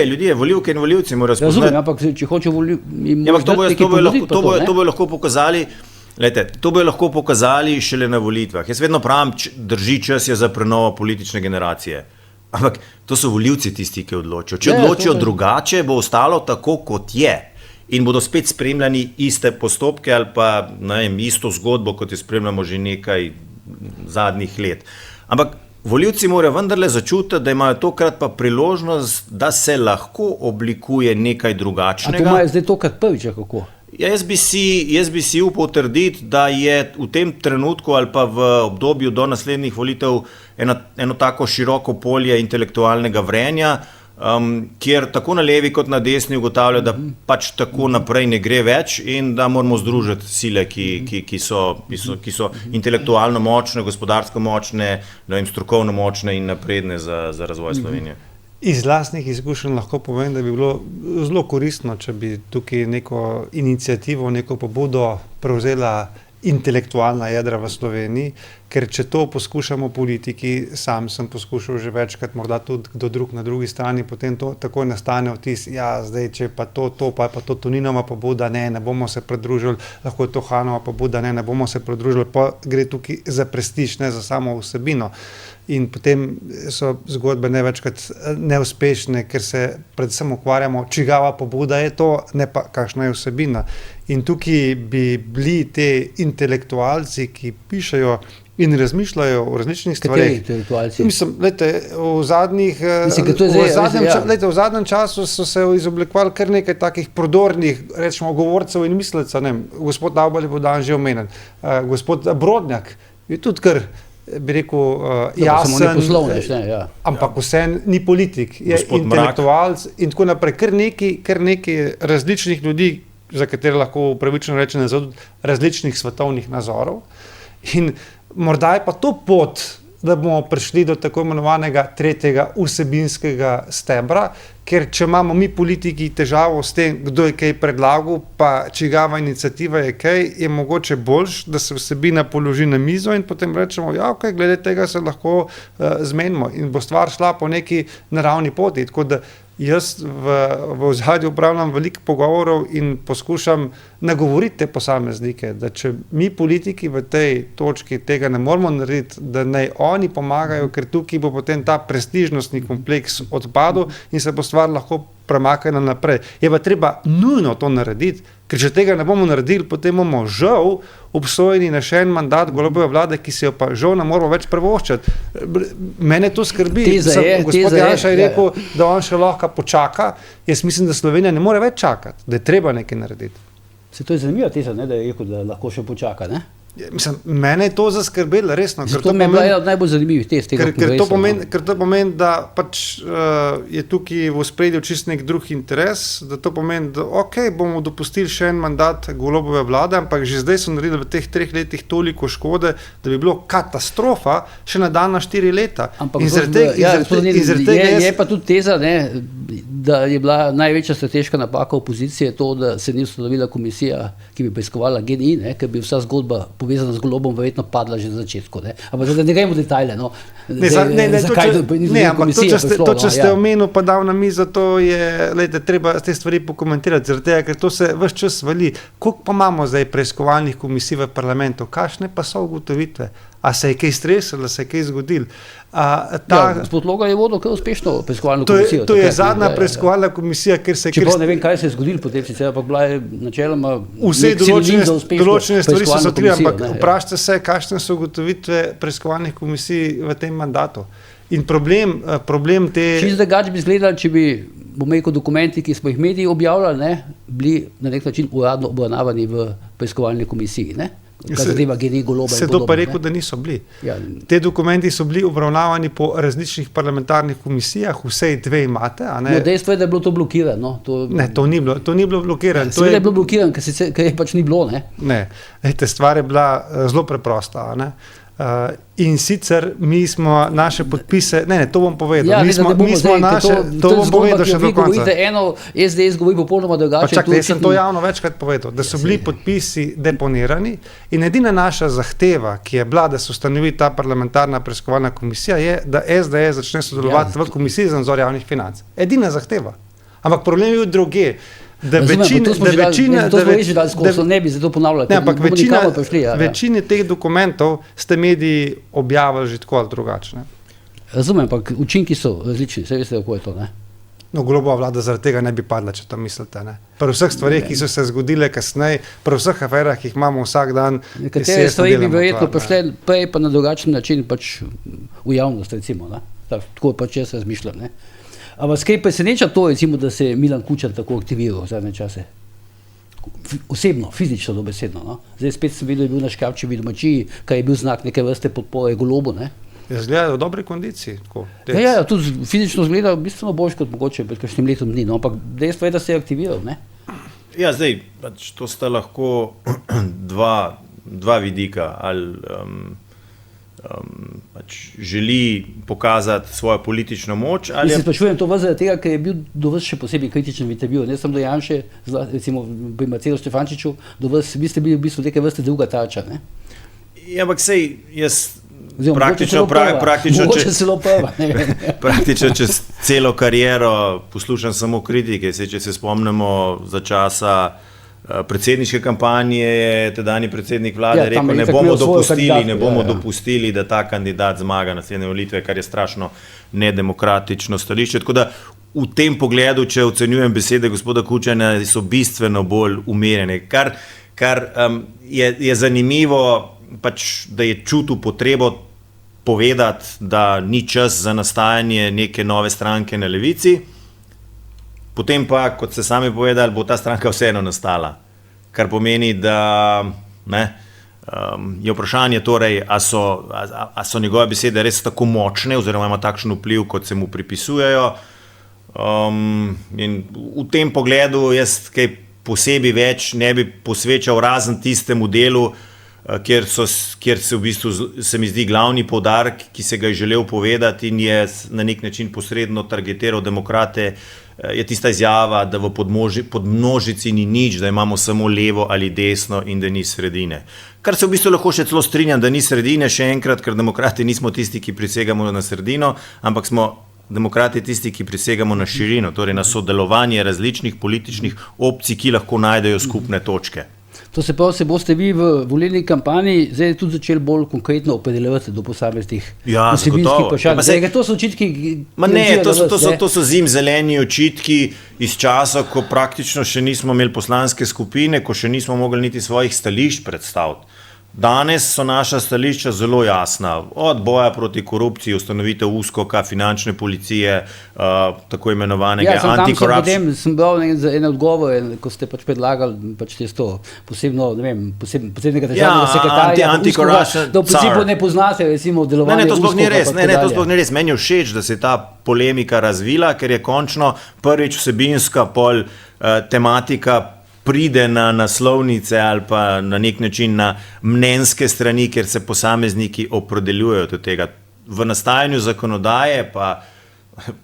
Speaker 2: Ljudje, volivke in volivci morajo spoznati.
Speaker 1: Razumem, ampak če hoče
Speaker 2: to bojo lahko pokazali. To bojo lahko pokazali šele na volitvah. Jaz vedno pravim, drži čas je za prenovo politične generacije. Ampak to so volivci tisti, ki odločijo. Če odločijo drugače, bo ostalo tako, kot je. In bodo spet spremljani iste postopke ali pa isto zgodbo, kot jo spremljamo že nekaj zadnjih let. Ampak volivci morajo vendarle začutiti, da imajo tokrat pa priložnost, da se lahko oblikuje nekaj drugačnega.
Speaker 1: A to imajo zdaj tokrat prvič, kako?
Speaker 2: Ja, jaz bi si upal trditi, da je v tem trenutku ali pa v obdobju do naslednjih volitev eno tako široko polje intelektualnega vrenja, kjer tako na levi kot na desni ugotavljajo, da pač tako naprej ne gre več in da moramo združiti sile, ki so intelektualno močne, gospodarsko močne, strokovno močne in napredne za razvoj Slovenije.
Speaker 3: Iz lastnih izkušenj lahko povem, da bi bilo zelo koristno, če bi tukaj neko iniciativo, neko pobudo prevzela intelektualna jedra v Sloveniji, ker če to poskušamo politiki, sam sem poskušal že večkrat, morda tudi kdo drug na drugi strani, potem to takoj nastane vtis, zdaj če pa to to Toninova pobuda, ne bomo se pridružili, lahko je to Hanova pobuda, ne bomo se pridružili, pa gre tukaj za prestiž, ne za samo vsebino. In potem so zgodbe nevečkrat neuspešne, ker se predvsem ukvarjamo, čigava pobuda je to, ne pa kakšna je vsebina. In tukaj bi bili te intelektualci, ki pišejo in razmišljajo o različnih stvareh.
Speaker 1: Kateri intelektualci?
Speaker 3: Mislim, v zadnjem času so se izoblikovali kar nekaj takih prodornih, rečemo, govorcev in mislecev. Gospod Avbelj je bil danes že omenjen. Gospod Brodnjak je tudi kar, bi rekel, jasen, ampak vse ni politik, je gospod intelektualc in tako naprej. Kar nekaj različnih ljudi, za katere lahko upravičeno rečem, različnih svetovnih nazorov. In morda je pa to pot, da bomo prišli do tako imenovanega tretjega vsebinskega stebra, ker če imamo mi politiki težavo s tem, kdo je kaj predlagal, pa čigava iniciativa je kaj, je mogoče boljš, da se vsebina položi na mizo in potem rečemo, glede tega se lahko zmenimo in bo stvar šla po neki naravni poti. Tako da jaz v ozadju upravljam veliko pogovorov in poskušam nagovoriti te posameznike, da če mi politiki v tej točki tega ne moramo narediti, da naj oni pomagajo, ker tukaj bo potem ta prestižnostni kompleks odpadel in se bo stvar lahko premaknila naprej. Je pa treba nujno to narediti, ker če tega ne bomo naredili, potem bomo žal obsojeni na še en mandat Golobove vlade, ki se jo pa žal ne moramo več privoščiti. Mene to skrbi. Gospod Janša je rekel, da on še lahko počaka. Jaz mislim, da Slovenija ne more več čakati, da je treba nekaj narediti.
Speaker 1: Se to je zanimiva teza, da je rekel, da lahko še počaka, ne?
Speaker 3: Mislim, mene je to zaskrbelo, resno.
Speaker 1: Zato mi je bila ena od najbolj zanimivih tez tega kongresa.
Speaker 3: Ker to pomeni, da pač je tukaj v ospredju čist nek drug interes, da to pomeni, da bomo dopustili še en mandat Golobove vlade, ampak že zdaj so naredili v teh 3 letih toliko škode, da bi bilo katastrofa še nadaljnja 4 leta.
Speaker 1: Ampak je pa tudi teza, da je bila največja strateška napaka opozicije to, da se ni ustanovila komisija, ki bi preiskovala GEN-I, ker bi vsa zgodba povezana z Golobom verjetno padla že na začetku. Ampak da ne gremo v detajle.
Speaker 3: Ampak to, če ste omenil, pa dal na mizo, to je, treba te stvari pokomentirati, zaradi tega, ker to se ves čas vali. Koliko pa imamo zdaj preiskovalnih komisij v parlamentu? Kakšne pa so ugotovitve? A se je kaj stresilo, se je kaj zgodilo?
Speaker 1: Gospod Logar je vodil kar uspešno preiskovalno komisijo.
Speaker 3: To je zadnja preiskovalna komisija, ker se...
Speaker 1: Čeprav ne vem, kaj se je zgodilo potem, sicer pa bila je načeloma
Speaker 3: vse določene stvari so tri, ampak vprašajte se, kakšne so ugotovitve preiskovalnih komisij v tem mandatu. In problem te...
Speaker 1: Čisto drugače bi izgledali, če bi, bom rekel, dokumenti, ki smo jih mediji objavljali, bili na nek način uradno obravnavani v preiskovalni komisiji,
Speaker 3: Se to pa rekel, da niso bili. Te dokumenti so bili obravnavani po različnih parlamentarnih komisijah, vsej 2 imate.
Speaker 1: Dejstvo je, da je bilo to blokirano.
Speaker 3: Ne, to ni bilo blokirano.
Speaker 1: Seveda je bilo blokirano, ker je pač ni bilo.
Speaker 3: Ne, stvar je bila zelo preprosta. In sicer mi smo naše podpise, to bom povedal, to bom povedal še do konca.
Speaker 1: Eno SDS govori popolnoma drugače.
Speaker 3: Jaz sem to javno večkrat povedal, da so bili podpisi deponirani in edina naša zahteva, ki je bila, da se ustanovi ta parlamentarna preiskovalna komisija, je, da SDS začne sodelovati v komisiji za nadzor javnih financ. Edina zahteva. Ampak problem je druge. Večine teh dokumentov ste mediji objavili že tako ali drugače.
Speaker 1: Razumem, ampak učinki so različni, saj veste, kako je to, ne?
Speaker 3: Golobova vlada zaradi tega ne bi padla, če to mislite, ne? Pri vseh stvarih, ki so se zgodile kasneje, pri vseh aferah, ki jih imamo vsak dan.
Speaker 1: Nekatere stvari bi verjetno prišle prej pa na drugačen način pač v javnost, recimo, ne? Tako pač jaz razmišljam, ne? Ampak skaj preseneča to, recimo, da se je Milan Kučan tako aktiviral v zadnje čase? Osebno, fizično dobesedno. Zdaj spet sem videl, da je bil na Škrabčevi domačiji, kar je bil znak neke vrste podpore Golobu.
Speaker 3: Izgleda v dobri kondiciji.
Speaker 1: Ja, tudi fizično izgleda bistveno boljš kot mogoče pred kakšnim letom dni, no, ampak dejstvo je, da se je aktiviral, ne?
Speaker 2: Ja, zdaj, to sta lahko dva vidika, ali želi pokazati svojo politično moč. Ali
Speaker 1: se sprašujem to vas zaradi tega, ker je bil do vas še posebej kritičen v intervjuju. Ne samo do Janše, recimo pri Marcelu Štefančiču, do vas, vi ste bili v bistvu neke vrste druga tarča, ne?
Speaker 2: Ja, ampak sej, jaz
Speaker 1: praktično
Speaker 2: čez celo kariero poslušam samo kritike. Sej, če se spomnimo za časa predsedniške kampanje, je tedajni predsednik vlade rekel, ne bomo dopustili, da ta kandidat zmaga naslednje volitve, kar je strašno nedemokratično stališče. Tako da v tem pogledu, če ocenjujem besede gospoda Kučana, so bistveno bolj umirjene. Kar je zanimivo, pač, da je čutil potrebo povedati, da ni čas za nastajanje neke nove stranke na levici. Potem pa, kot ste sami povedali, bo ta stranka vseeno nastala. Kar pomeni, da je vprašanje torej, a so njegove besede res tako močne oziroma ima takšen vpliv, kot se mu pripisujejo. In v tem pogledu jaz kaj posebej več ne bi posvečal razen tistemu delu, kjer se v bistvu se mi zdi glavni poudarek, ki se ga je želel povedati in je na nek način posredno targetiral demokrate, je tista izjava, da v podmnožici ni nič, da imamo samo levo ali desno in da ni sredine. Kar se v bistvu lahko še celo strinjam, da ni sredine, še enkrat, ker demokrati nismo tisti, ki prisegamo na sredino, ampak smo demokrati tisti, ki prisegamo na širino, torej na sodelovanje različnih političnih opcij, ki lahko najdejo skupne točke.
Speaker 1: To se pravi, se boste vi v volilni kampanji zdaj tudi začeli bolj konkretno opredeljevati do posameznih vsebinskih vprašanj. To so očitki...
Speaker 2: To so zimzeleni očitki iz časa, ko praktično še nismo imeli poslanske skupine, ko še nismo mogli niti svojih stališč predstaviti. Danes so naša stališča zelo jasna, od boja proti korupciji, ustanovitev USKOK-a, finančne policije, tako imenovanega anti-corruption.
Speaker 1: Ja, sem bral ene odgovore, ko ste pač predlagali posebno, ne vem, posebnega državnega sekretarja USKOK-a, da v principu ne poznate, recimo, delovanje USKOK-a.
Speaker 2: To sploh ni res. Meni je všeč, da se je ta polemika razvila, ker je končno prvič vsebinska tematika pride na naslovnice ali pa na nek način na mnenjske strani, kjer se posamezniki opredeljujejo do tega. V nastajanju zakonodaje pa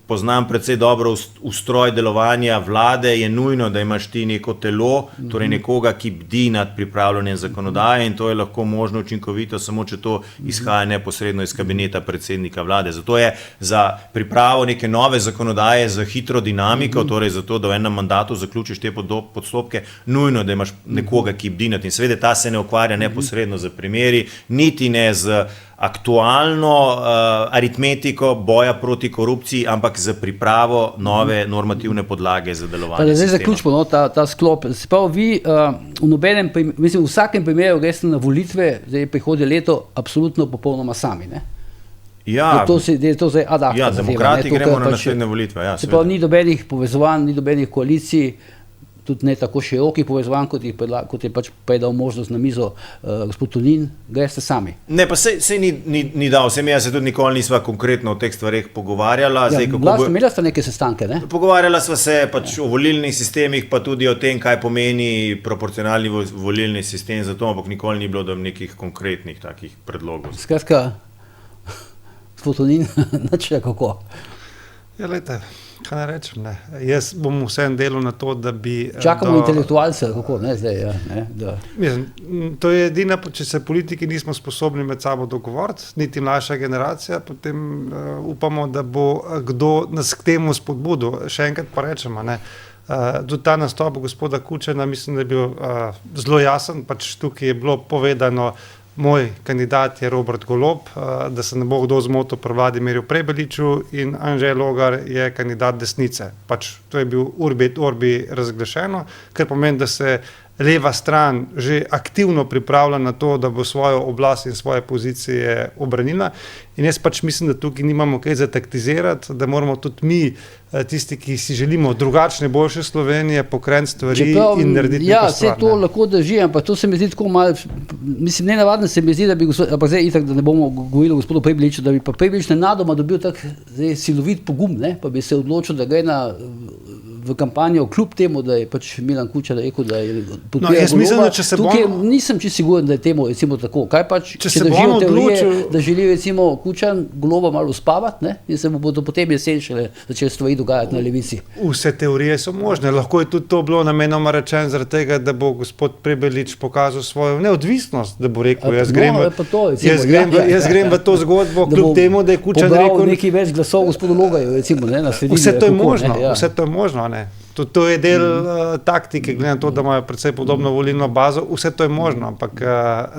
Speaker 2: poznam precej dobro ustroj delovanja vlade, je nujno, da imaš ti neko telo, torej nekoga, ki bdi nad pripravljanjem zakonodaje in to je lahko možno učinkovito, samo če to izhaja neposredno iz kabineta predsednika vlade. Zato je za pripravo neke nove zakonodaje za hitro dinamiko, torej za to, da v enem mandatu zaključiš te postopke, nujno, da imaš nekoga, ki bdi nad in seveda ta se ne ukvarja neposredno z primeri, niti ne z aktualno aritmetiko boja proti korupciji, ampak za pripravo nove normativne podlage za delovanje sistema.
Speaker 1: Zdaj zaključimo ta sklop. Se pravi, vi v vsakem primeru greste na volitve, zdaj prihodnje leto, absolutno popolnoma sami, ne?
Speaker 2: Ja,
Speaker 1: demokrati
Speaker 2: gremo na naslednje volitve.
Speaker 1: Se pravi, ni dobenih povezovanj, ni dobenih koalicij, tudi ne tako širokih povezovanj, kot je pač predal možnost na mizo gospod Tonin, greste sami.
Speaker 2: Ne, pa sej ni dal, se tudi nikoli nisva konkretno o teh stvareh pogovarjala.
Speaker 1: Imela sta neke sestanke, ne?
Speaker 2: Pogovarjala sva se pač o volilnih sistemih, pa tudi o tem, kaj pomeni proporcionalni volilni sistem, zato ampak nikoli ni bilo do nekih konkretnih takih predlogov.
Speaker 1: Skratka, gospod Tonin, načela kako?
Speaker 3: Ja, lejte, kaj ne rečem, ne. Jaz bom vsem delal na to, da bi...
Speaker 1: Čakamo intelektualce, kako, ne, zdaj,
Speaker 3: to je edina, če se politiki nismo sposobni med sabo dogovoriti, niti mlajša generacija, potem upamo, da bo kdo nas k temu spodbudil. Še enkrat pa rečemo, ne, tudi ta nastop gospoda Kučana, mislim, da je bil zelo jasen, pač tukaj je bilo povedano, moj kandidat je Robert Golob, da se ne bo kdo zmotil pri Vladimirju Prebeliču in Anže Logar je kandidat desnice. Pač to je bil urbi razglašeno, kar pomeni, da se leva stran že aktivno pripravlja na to, da bo svojo oblast in svoje pozicije obranila. In jaz pač mislim, da tukaj nimamo kaj za taktizirati, da moramo tudi mi, tisti, ki si želimo drugačne, boljše Slovenije, pokrenuti stvari in narediti nekaj stvar.
Speaker 1: Ja, vse to lahko drži, ampak to se mi zdi tako malo, mislim, nenavadno se mi zdi, da bi ampak zdaj itak, da ne bomo govorili o gospodu Prebiliču, da bi pa Prebilič nenadoma dobil tak silovit pogum, ne, pa bi se odločil, da gre v kampanjo, kljub temu, da je pač Milan Kučan rekel, da je podpira
Speaker 3: jaz mislim, da če se
Speaker 1: tukaj nisem čisto siguren, da je temu recimo tako. Kaj pač, če držijo teorije, da želi recimo Kučan Goloba malo uspavati, ne, in se mu bodo potem jesen šele začeli stvari dogajati na levici.
Speaker 3: Vse teorije so možne. Lahko je tudi to bilo namenoma rečeno zaradi tega, da bo gospod Prebilič pokazal svojo neodvisnost, da bo rekel, jaz grem v to zgodbo, kljub temu, da je Kučan rekel
Speaker 1: nekaj več glasov gospodu Logaju, recimo, ne, na sredini.
Speaker 3: Vse to je možno, vse to je možno, ne. To je del taktike, glede na to, da imajo precej podobno volilno bazo, vse to je možno, ampak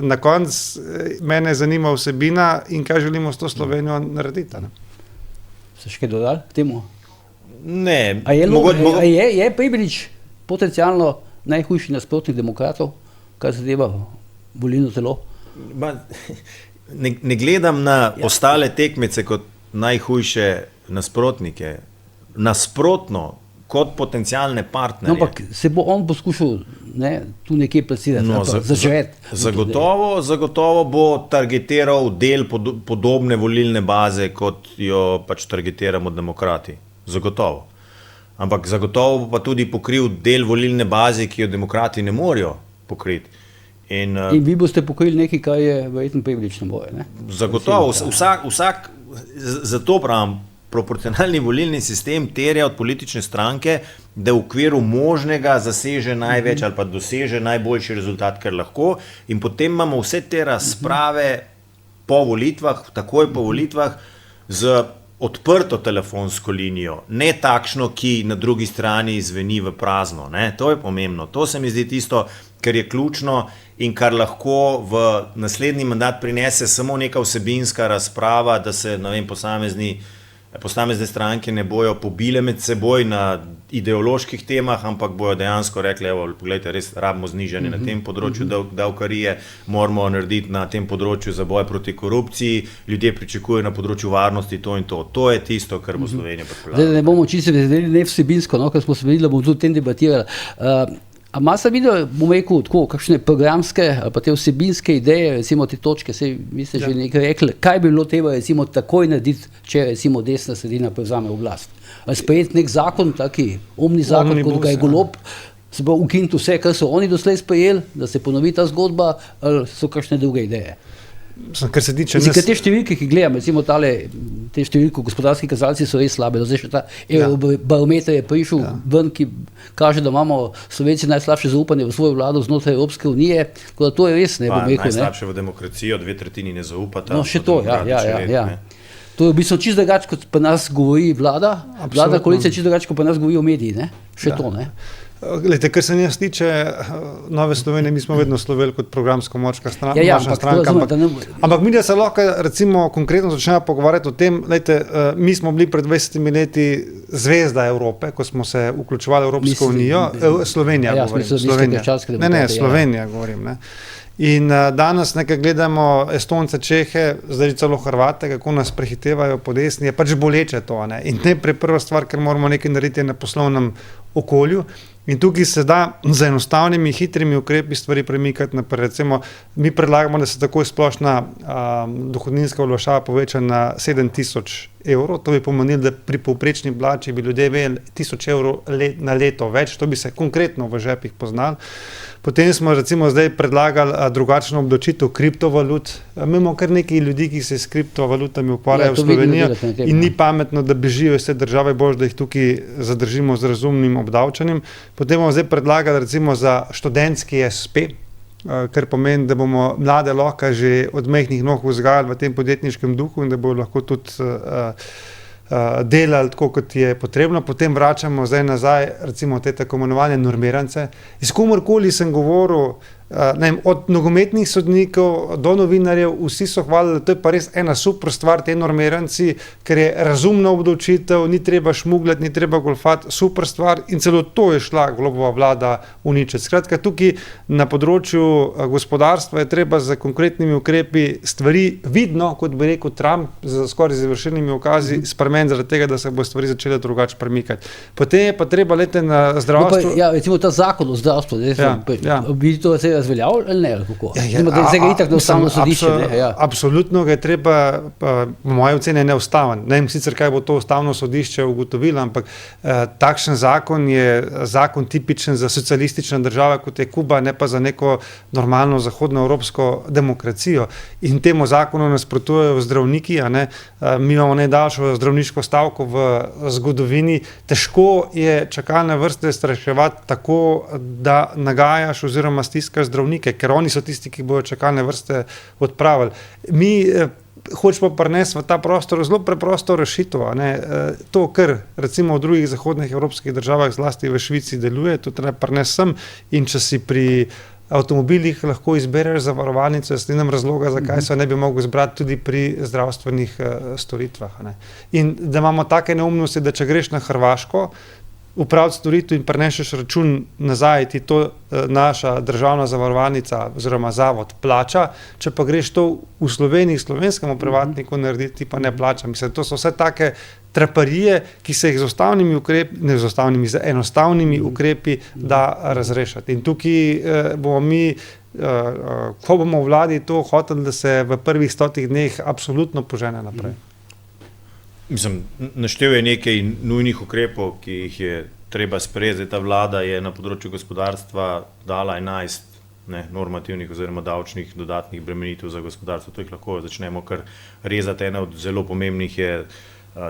Speaker 3: na koncu mene zanima vsebina in kaj želimo s to Slovenijo narediti. Ne?
Speaker 1: Se še kaj dodali k temu?
Speaker 2: Ne.
Speaker 1: Je Prebilič potencialno najhujši nasprotnik demokratov, kar zadeva volilno telo?
Speaker 2: Ne gledam na ostale tekmece kot najhujše nasprotnike. Nasprotno, kot potencialne partnerje.
Speaker 1: No, ampak se bo on poskušal tu nekje plasirati, zaživeti.
Speaker 2: Zagotovo bo targetiral del podobne volilne baze, kot jo pač targetiramo demokrati. Zagotovo. Ampak zagotovo bo pa tudi pokril del volilne baze, ki jo demokrati ne morejo pokriti. In
Speaker 1: vi boste pokrili nekaj, kar je verjetno Prebilič ne boje, ne?
Speaker 2: Zagotovo. Vsak, zato pravim, proporcionalni volilni sistem terja od politične stranke, da v okviru možnega zaseže največ ali pa doseže najboljši rezultat, kar lahko, in potem imamo vse te razprave po volitvah, takoj po volitvah, z odprto telefonsko linijo, ne takšno, ki na drugi strani zveni v prazno. Ne? To je pomembno. To se mi zdi tisto, kar je ključno in kar lahko v naslednji mandat prinese samo neka vsebinska razprava, da se, ne vem, posamezne stranke ne bojo pobile med seboj na ideoloških temah, ampak bojo dejansko rekli, evo, pogledajte, res rabimo znižanje na tem področju davkarije, moramo narediti na tem področju za boj proti korupciji, ljudje pričakujejo na področju varnosti to in to. To je tisto, kar bo Slovenija pripeljala.
Speaker 1: Zdaj, ne bomo čisto vedeli, ne vsebinsko, no, ker smo se vedeli, da bomo tudi tem debatirali. A masa videl, bom rekel, tako, kakšne programske ali pa te vsebinske ideje, recimo te točke, sej vi ste že nekaj rekli, kaj bi bilo treba recimo takoj narediti, če recimo desna sredina prevzame oblast? Ali sprejeti nek zakon, taki omni zakon, kot ga je Golob, se bo ukiniti vse, kar so oni doslej sprejeli, da se ponovi ta zgodba, ali so kakšne druge ideje?
Speaker 3: Kar se tiče
Speaker 1: te številke, ki gledam, recimo te številke, gospodarski kazalci so res slabe, zdaj še ta barometer je prišel ven, ki kaže, da imamo Slovenci najslabše zaupanje v svojo vlado znotraj Evropske unije, tako da to je res, ne bom rekel.
Speaker 2: Najslabše v demokracijo, 2/3 ne zaupata.
Speaker 1: No, še to, ja. To je v bistvu čisto drugače, kot pa nas govori vlada, koalicija čisto drugače, kot pa nas govorijo mediji, ne? Še to, ne?
Speaker 3: Glede, kar se nas tiče Nove Slovenije, mi smo vedno sloveli kot programsko močna stranka, ampak mi da se lahko recimo konkretno začnejo pogovarjati o tem, lejte, mi smo bili pred 20 leti zvezda Evrope, ko smo se vključevali v Evropsko unijo, Slovenija govorim, Slovenija govorim, ne. In danes nekaj gledamo Estonce, Čehe, zdaj celo Hrvate, kako nas prehitevajo po desni, je pač boleče to, ne. In najprej prva stvar, ker moramo nekaj narediti na poslovnem okolju. In tukaj se da z enostavnimi, hitrimi ukrepi stvari premikati naprej. Recimo, mi predlagamo, da se takoj splošna dohodninska olajšava poveča na 7.000 evrov. To bi pomenilo, da pri povprečni plači bi ljudje imeli 1.000 evrov na leto več, to bi se konkretno v žepih poznali. Potem smo recimo zdaj predlagali drugačno obdavčitev kriptovalut. Mi imamo kar nekaj ljudi, ki se s kriptovalutami ukvarjajo v Sloveniji in ni pametno, da bežijo iz te države, bolj, da jih tukaj zadržimo z razumnim obdavčanjem. Potem bomo zdaj predlagali recimo za študentski SP, kar pomeni, da bomo mlade lahko že od majhnih nog vzgajali v tem podjetniškem duhu in da bodo lahko tudi delali tako, kot je potrebno. Potem vračamo zdaj nazaj recimo te tako imenovane normirance. S komorkoli sem govoril, od nogometnih sodnikov do novinarjev, vsi so hvalili, da to je pa res ena super stvar, te normiranci, ker je razumna obdavčitev, ni treba šmugljati, ni treba golfati, super stvar in celo to je šla Golobova vlada uničiti. Skratka, tukaj na področju gospodarstva je treba z konkretnimi ukrepi stvari vidno, kot bi rekel Trump, z skoraj završenimi ukazi, spremeniti zaradi tega, da se bo stvari začele drugače premikati. Potem je pa treba leti na zdravstvo.
Speaker 1: Ja, recimo ta zakon o zdravstvu, bi to se razveljavil ali ne? Zdaj ga itak na ustavno sodišče.
Speaker 3: Absolutno ga je treba, v moje ocene je neustaven. Ne vem sicer, kaj bo to ustavno sodišče ugotovilo, ampak takšen zakon je zakon tipičen za socialistične države, kot je Kuba, ne pa za neko normalno zahodnoevropsko demokracijo. In temu zakonu nasprotujejo zdravniki, mi imamo najdaljšo zdravniško stavko v zgodovini. Težko je čakalne vrste straševati tako, da nagajaš oziroma stiskaš zdravnike, ker oni so tisti, ki bodo čakalne vrste odpravili. Mi hočemo prinesti v ta prostor zelo preprosto rešitev. To, kar recimo v drugih zahodnih evropskih državah, zlasti v Švici, deluje, to treba prinesti sem, in če si pri avtomobilih lahko izbereš zavarovalnico, jaz nimam razloga, zakaj se ne bi mogel zbrati tudi pri zdravstvenih storitvah. In da imamo take neumnosti, da če greš na Hrvaško, upraviti storitev in prenešeš račun nazaj, ti to naša državna zavarovalnica oziroma zavod plača, če pa greš to v Sloveniji, slovenskemu privatniku narediti, ti pa ne plača. Mislim, to so vse take traparije, ki se jih z enostavnimi ukrepi da razrešiti. In tukaj bomo mi, ko bomo v vladi to hoteli, da se v prvih 100 dneh absolutno požene naprej.
Speaker 2: Mislim, naštel je nekaj nujnih ukrepov, ki jih je treba sprejeti. Ta vlada je na področju gospodarstva dala 11 normativnih oziroma davčnih dodatnih bremenitev za gospodarstvo. To jih lahko začnemo kar rezati. Ena od zelo pomembnih je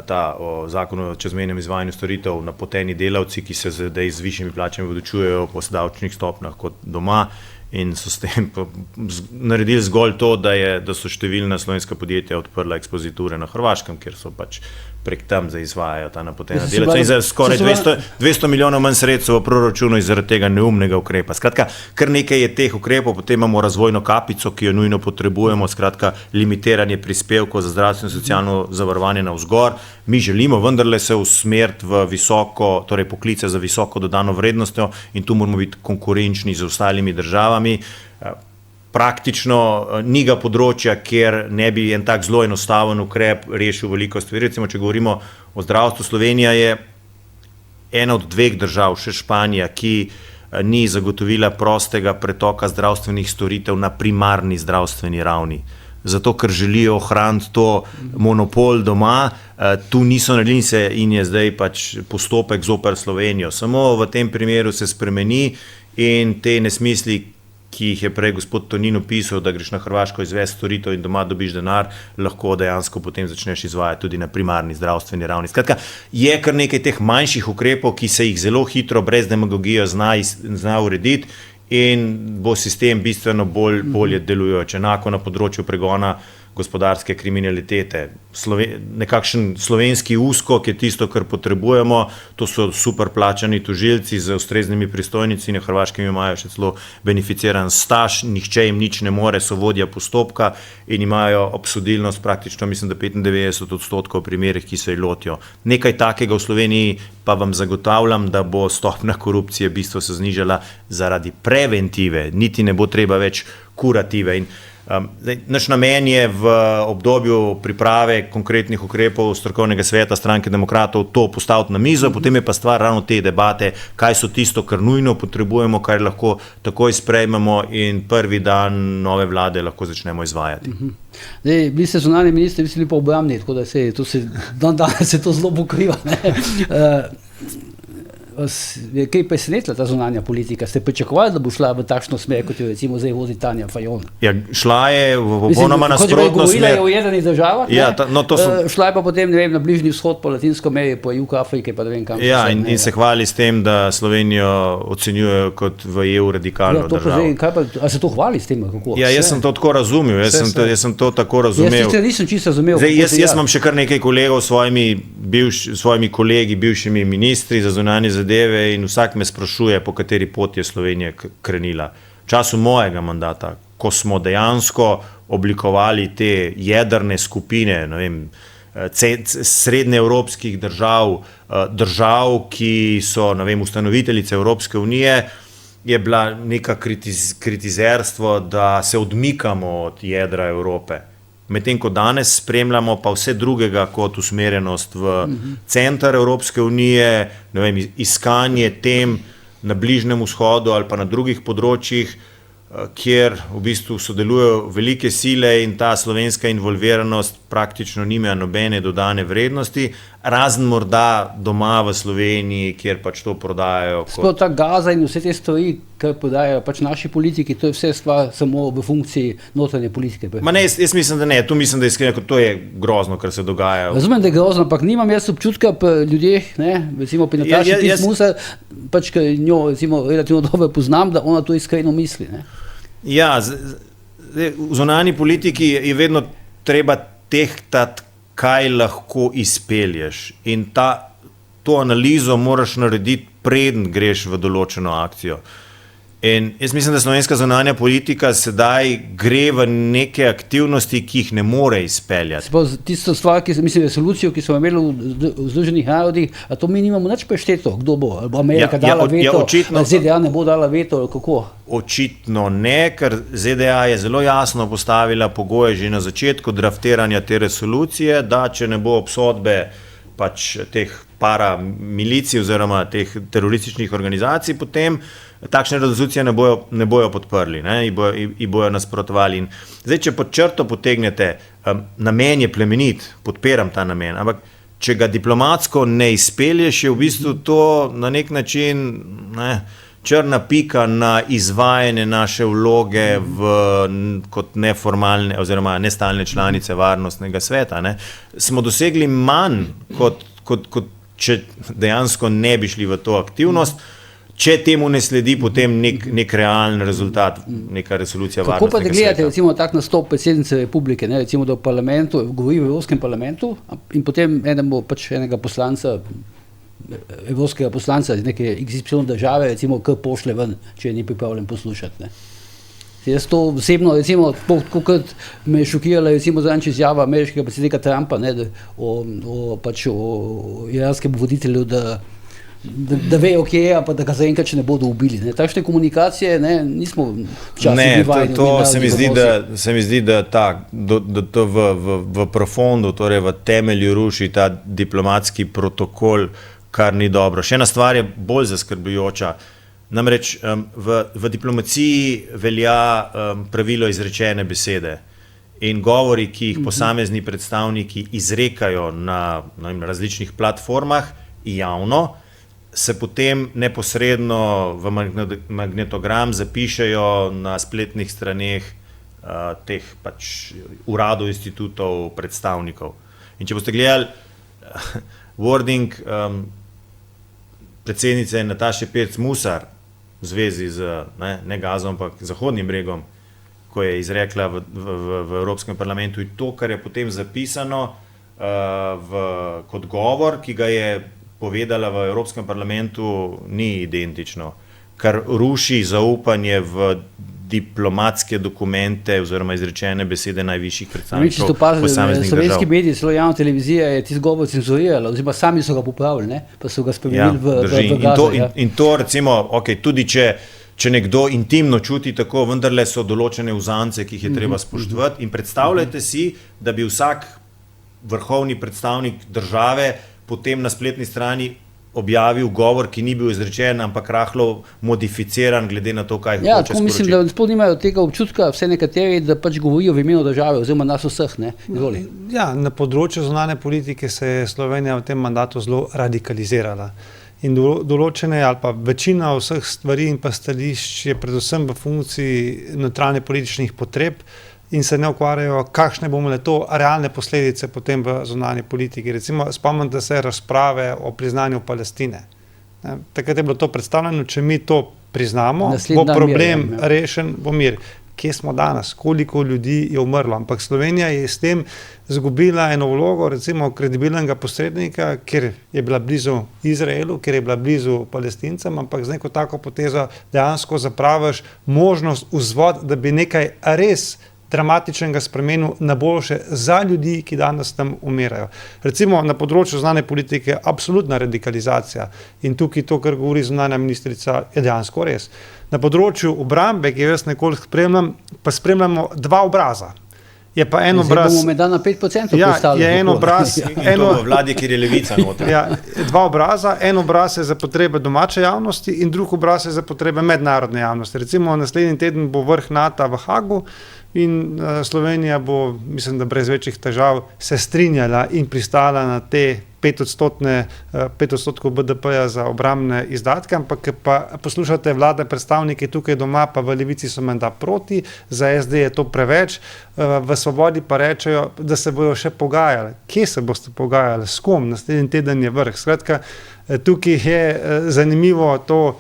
Speaker 2: ta zakon o čezmejnem izvajanju storitev, napoteni delavci, ki se zdaj z višjimi plačami obdavčujejo po davčnih stopnjah kot doma. In so s tem naredili zgolj to, da so številna slovenska podjetja odprla ekspoziture na Hrvaškem, kjer so pač prek tam izvajajo ta napotena delavca in za skoraj 200 milijonov manj sredstev v proračunu zaradi tega neumnega ukrepa. Skratka, kar nekaj je teh ukrepov, potem imamo razvojno kapico, ki jo nujno potrebujemo, skratka, limitiranje prispevkov za zdravstveno in socialno zavarovanje navzgor. Mi želimo vendarle se usmeriti v visoko, torej poklice za visoko dodano vrednostjo in tu moramo biti konkurenčni z ostalimi državami. Praktično ni ga področja, kjer ne bi en tak zelo enostaven ukrep rešil veliko stvari. Recimo, če govorimo o zdravstvu, Slovenija je ena od 2 držav, še Španija, ki ni zagotovila prostega pretoka zdravstvenih storitev na primarni zdravstveni ravni. Zato, ker želijo ohraniti to monopol doma, tu niso naredili in je zdaj pač postopek zoper Slovenijo. Samo v tem primeru se spremeni in te nesmisli, ki jih je prej gospod Tonin opisal, da greš na Hrvaško izvesti storitev in doma dobiš denar, lahko dejansko potem začneš izvajati tudi na primarni zdravstveni ravni. Skratka, je kar nekaj teh manjših ukrepov, ki se jih zelo hitro, brez demagogije zna urediti in bo sistem bistveno bolje delujoč. Enako na področju pregona gospodarske kriminalitete. Nekakšen slovenski USKOK je tisto, kar potrebujemo, to so super plačani tožilci z ustreznimi pristojnici, na Hrvaškem imajo še celo beneficiran staž, nihče jim nič ne more, so vodja postopka in imajo obsodilnost praktično, mislim, da 95% v primerih, ki se jih lotijo. Nekaj takega v Sloveniji pa vam zagotavljam, da bo stopnja korupcije bistvo se znižala zaradi preventive, niti ne bo treba več kurative. In naš namen je v obdobju priprave konkretnih ukrepov strokovnega sveta Stranke demokratov to postaviti na mizo, potem je pa stvar ravno te debate, kaj so tisto, kar nujno potrebujemo, kar lahko takoj sprejmemo in prvi dan nove vlade lahko začnemo izvajati.
Speaker 1: Zdaj, bili ste zunanji ministri, vi ste bili pa obrambni, tako da danes se to zelo pokriva. Je kaj presenetila ta zunanja politika? Ste pričakovali, da bo šla v takšno smer, kot jo recimo zdaj vozi Tanja Fajon?
Speaker 2: Ja, šla je v popolnoma nasprotno smer.
Speaker 1: Govorila je o Ujedinjenih državah, šla je pa potem, ne vem, na Bližnji vzhod, po Latinsko Ameriko, po jug Afrike, pa ne vem kam.
Speaker 2: Ja, in se hvali s tem, da Slovenijo ocenjujejo kot v EU radikalno državo.
Speaker 1: A se to hvali s tem? Kako?
Speaker 2: Ja, jaz sem to tako razumel. Jaz sem to tako razumel.
Speaker 1: Jaz nisem čisto razumel.
Speaker 2: Jaz imam še kar nekaj kolegov s svojimi kolegi, bivšimi ministri za zunanje zadeve in vsak me sprašuje, po kateri poti je Slovenija krenila. času mojega mandata, ko smo dejansko oblikovali te jedrne skupine, ne vem, srednjeevropskih držav, ki so, ne vem, ustanoviteljice Evropske unije, je bila neka kritizerstvo, da se odmikamo od jedra Evrope. Medtem ko danes spremljamo pa vse drugega kot usmerjenost v center Evropske unije, ne vem, iskanje tem na Bližnjem vzhodu ali pa na drugih področjih, kjer v bistvu sodelujejo velike sile in ta slovenska involviranost praktično nima nobene dodane vrednosti, razen morda doma v Sloveniji, kjer pač to prodajajo.
Speaker 1: Sploh ta Gaza in vse te stvari, kar podajajo pač naši politiki, to je vse stvar samo v funkciji notranje politike.
Speaker 2: Jaz mislim, da ne, tu mislim, da iskreno, to je grozno, kar se dogaja.
Speaker 1: Razumem, da je grozno, ampak nimam jaz občutka pri ljudeh, recimo pri Nataši Pirc Musar, pač ker njo recimo relativno dobro poznam, da ona to iskreno misli.
Speaker 2: Ja, v zunanji politiki je vedno treba tehtati, kaj lahko izpelješ, in to analizo moraš narediti, preden greš v določeno akcijo. In jaz mislim, da slovenska zunanja politika sedaj gre v neke aktivnosti, ki jih ne more izpeljati.
Speaker 1: Tisto stvar, resolucijo, ki smo imeli v Združenih narodih, a to mi nimamo nič prešteto, kdo bo, ali bo Amerika dala veto, ali ZDA ne bo dala veto, ali kako?
Speaker 2: Očitno ne, ker ZDA je zelo jasno postavila pogoje že na začetku draftiranja te resolucije, da če ne bo obsodbe pač teh paramilici oziroma teh terorističnih organizacij, potem takšne resolucije ne bojo podprli, in bojo nasprotovali. In zdaj, če pod črto potegnete, namen je plemenit, podpiram ta namen, ampak če ga diplomatsko ne izpelješ, je v bistvu to na nek način črna pika na izvajanje naše vloge kot neformalne oziroma nestalne članice Varnostnega sveta. Smo dosegli manj, kot če dejansko ne bi šli v to aktivnost, če temu ne sledi potem nek realen rezultat, neka resolucija Varnostnega sveta.
Speaker 1: Kako pa da gledate recimo tak nastop predsednice republike, recimo da v parlamentu, govori v Evropskem parlamentu in potem enega poslanca, evropskega poslanca iz neke XY države, recimo, kar pošle ven, če ni pripravljen poslušati. Jaz to osebno, recimo, kot me je šokirala, recimo, zadnjič izjava ameriškega predsednika Trumpa, o iranskem voditelju, da vejo, kje je, pa da ga zaenkrat še ne bodo ubili. Takšne komunikacije nismo včasih bivali.
Speaker 2: To se mi zdi, da to v profundu, torej v temelju ruši ta diplomatski protokol, kar ni dobro. Še ena stvar je bolj zaskrbljujoča. Namreč v diplomaciji velja pravilo izrečene besede in govori, ki jih posamezni predstavniki izrekajo na različnih platformah javno, se potem neposredno v magnetogram zapišejo na spletnih straneh teh pač uradov, institutov, predstavnikov. In če boste gledali wording predsednice Nataše Pirc Musar v zvezi z ne Gazo, ampak Zahodnim bregom, ko je izrekla v Evropskem parlamentu, in to, kar je potem zapisano kot govor, ki ga je povedala v Evropskem parlamentu, ni identično, kar ruši zaupanje v diplomatske dokumente oziroma izrečene besede najvišjih predstavnikov posameznih držav.
Speaker 1: Slovenski mediji, celo javna televizija je tisti govor cenzurirala, oziroma sami so ga popravili, pa so ga spremenili v Gazo.
Speaker 2: In to recimo, tudi če nekdo intimno čuti tako, vendarle so določene uzance, ki jih je treba spoštovati, in predstavljajte si, da bi vsak vrhovni predstavnik države potem na spletni strani objavil govor, ki ni bil izrečen, ampak rahlo modificiran glede na to, kaj hoče sporočiti.
Speaker 1: Mislim, da sploh nimajo tega občutka vse nekateri, da pač govorijo v imenu države oziroma nas vseh.
Speaker 3: Na področju zunanje politike se je Slovenija v tem mandatu zelo radikalizirala. In določene ali pa večina vseh stvari in pa stališč je predvsem v funkciji notranje političnih potreb in se ne ukvarjajo, kakšne bomo realne posledice potem v zunanji politiki. Recimo, spomnite se razprave o priznanju Palestine. Takrat je bilo to predstavljeno, če mi to priznamo, bo problem rešen, bo mir. kje smo danes, koliko ljudi je umrlo. Ampak Slovenija je s tem izgubila eno vlogo, recimo kredibilnega posrednika, ker je bila blizu Izraelu, ker je bila blizu Palestincem, ampak z neko tako potezo dejansko zapraviš možnost, vzvod, da bi nekaj res dramatičnega spremenil na boljše za ljudi, ki danes tam umirajo. Recimo na področju zunanje politike absolutna radikalizacija in tukaj to, kar govori zunanja ministrica, je dejansko res. Na področju obrambe, ki jaz nekoliko spremljam, pa spremljamo dva obraza. Je pa en obraz.
Speaker 1: Zdaj bomo med na 5%
Speaker 3: ja, je en obraz.
Speaker 2: Eno v vladi, kjer je levica noter.
Speaker 3: Ja, dva obraza. En obraz je za potrebe domače javnosti in drug obraz je za potrebe mednarodne javnosti. Recimo naslednji teden bo vrh NATO v Hagu in Slovenija bo, mislim, da brez večjih težav se strinjala in pristala na te 5% BDP-ja za obrambne izdatke, ampak pa poslušate vlade, predstavniki tukaj doma, pa v Levici so menda proti, za SD je to preveč, v Svobodi pa rečejo, da se bojo še pogajali. Kje se boste pogajali? S kom? Naslednji teden je vrh. Skratka, tukaj je zanimivo to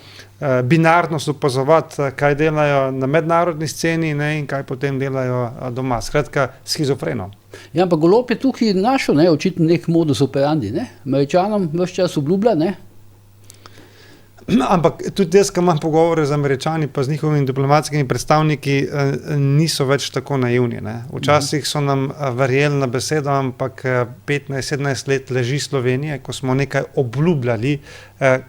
Speaker 3: binarnost opazovati, kaj delajo na mednarodni sceni, ne, in kaj potem delajo doma. Skratka, schizofreno.
Speaker 1: Ja, ampak Golob je tukaj našel, ne, očitno nek modus operandi, ne. Američanom ves čas obljublja, ne.
Speaker 3: Ampak tudi jaz, ko imam pogovore z Američani pa z njihovimi diplomatskimi predstavniki, niso več tako naivni. Ne. Včasih so nam verjeli na besedo, ampak 15-17 let leži Slovenije, ko smo nekaj obljubljali,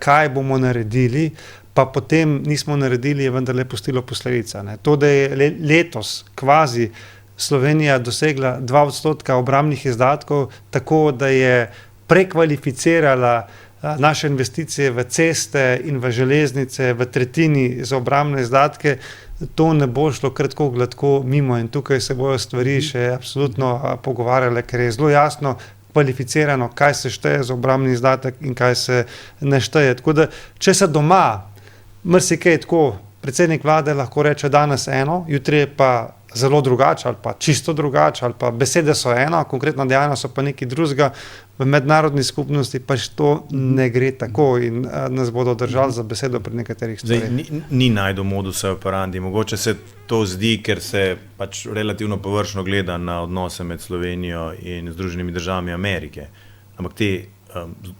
Speaker 3: kaj bomo naredili, pa potem nismo naredili, je vendarle pustilo posledica. Ne. To, da je letos kvazi Slovenija dosegla 2% obrambnih izdatkov, tako da je prekvalificirala naše investicije v ceste in v železnice v tretjini za obrambne izdatke, to ne bo šlo kratko gladko mimo in tukaj se bojo stvari še absolutno pogovarjale, ker je zelo jasno kvalificirano, kaj se šteje za obrambni izdatek in kaj se ne šteje. Tako da, če se doma marsikaj tako, predsednik vlade lahko reče danes eno, jutri je pa zelo drugače ali pa čisto drugače ali pa besede so eno, konkretno dejanja so pa nekaj drugega, v mednarodni skupnosti pač to ne gre tako in nas bodo držali za besedo pri nekaterih stvareh.
Speaker 2: Ni najdo modusa operandi, mogoče se to zdi, ker se pač relativno površno gleda na odnose med Slovenijo in Združenimi državami Amerike, ampak te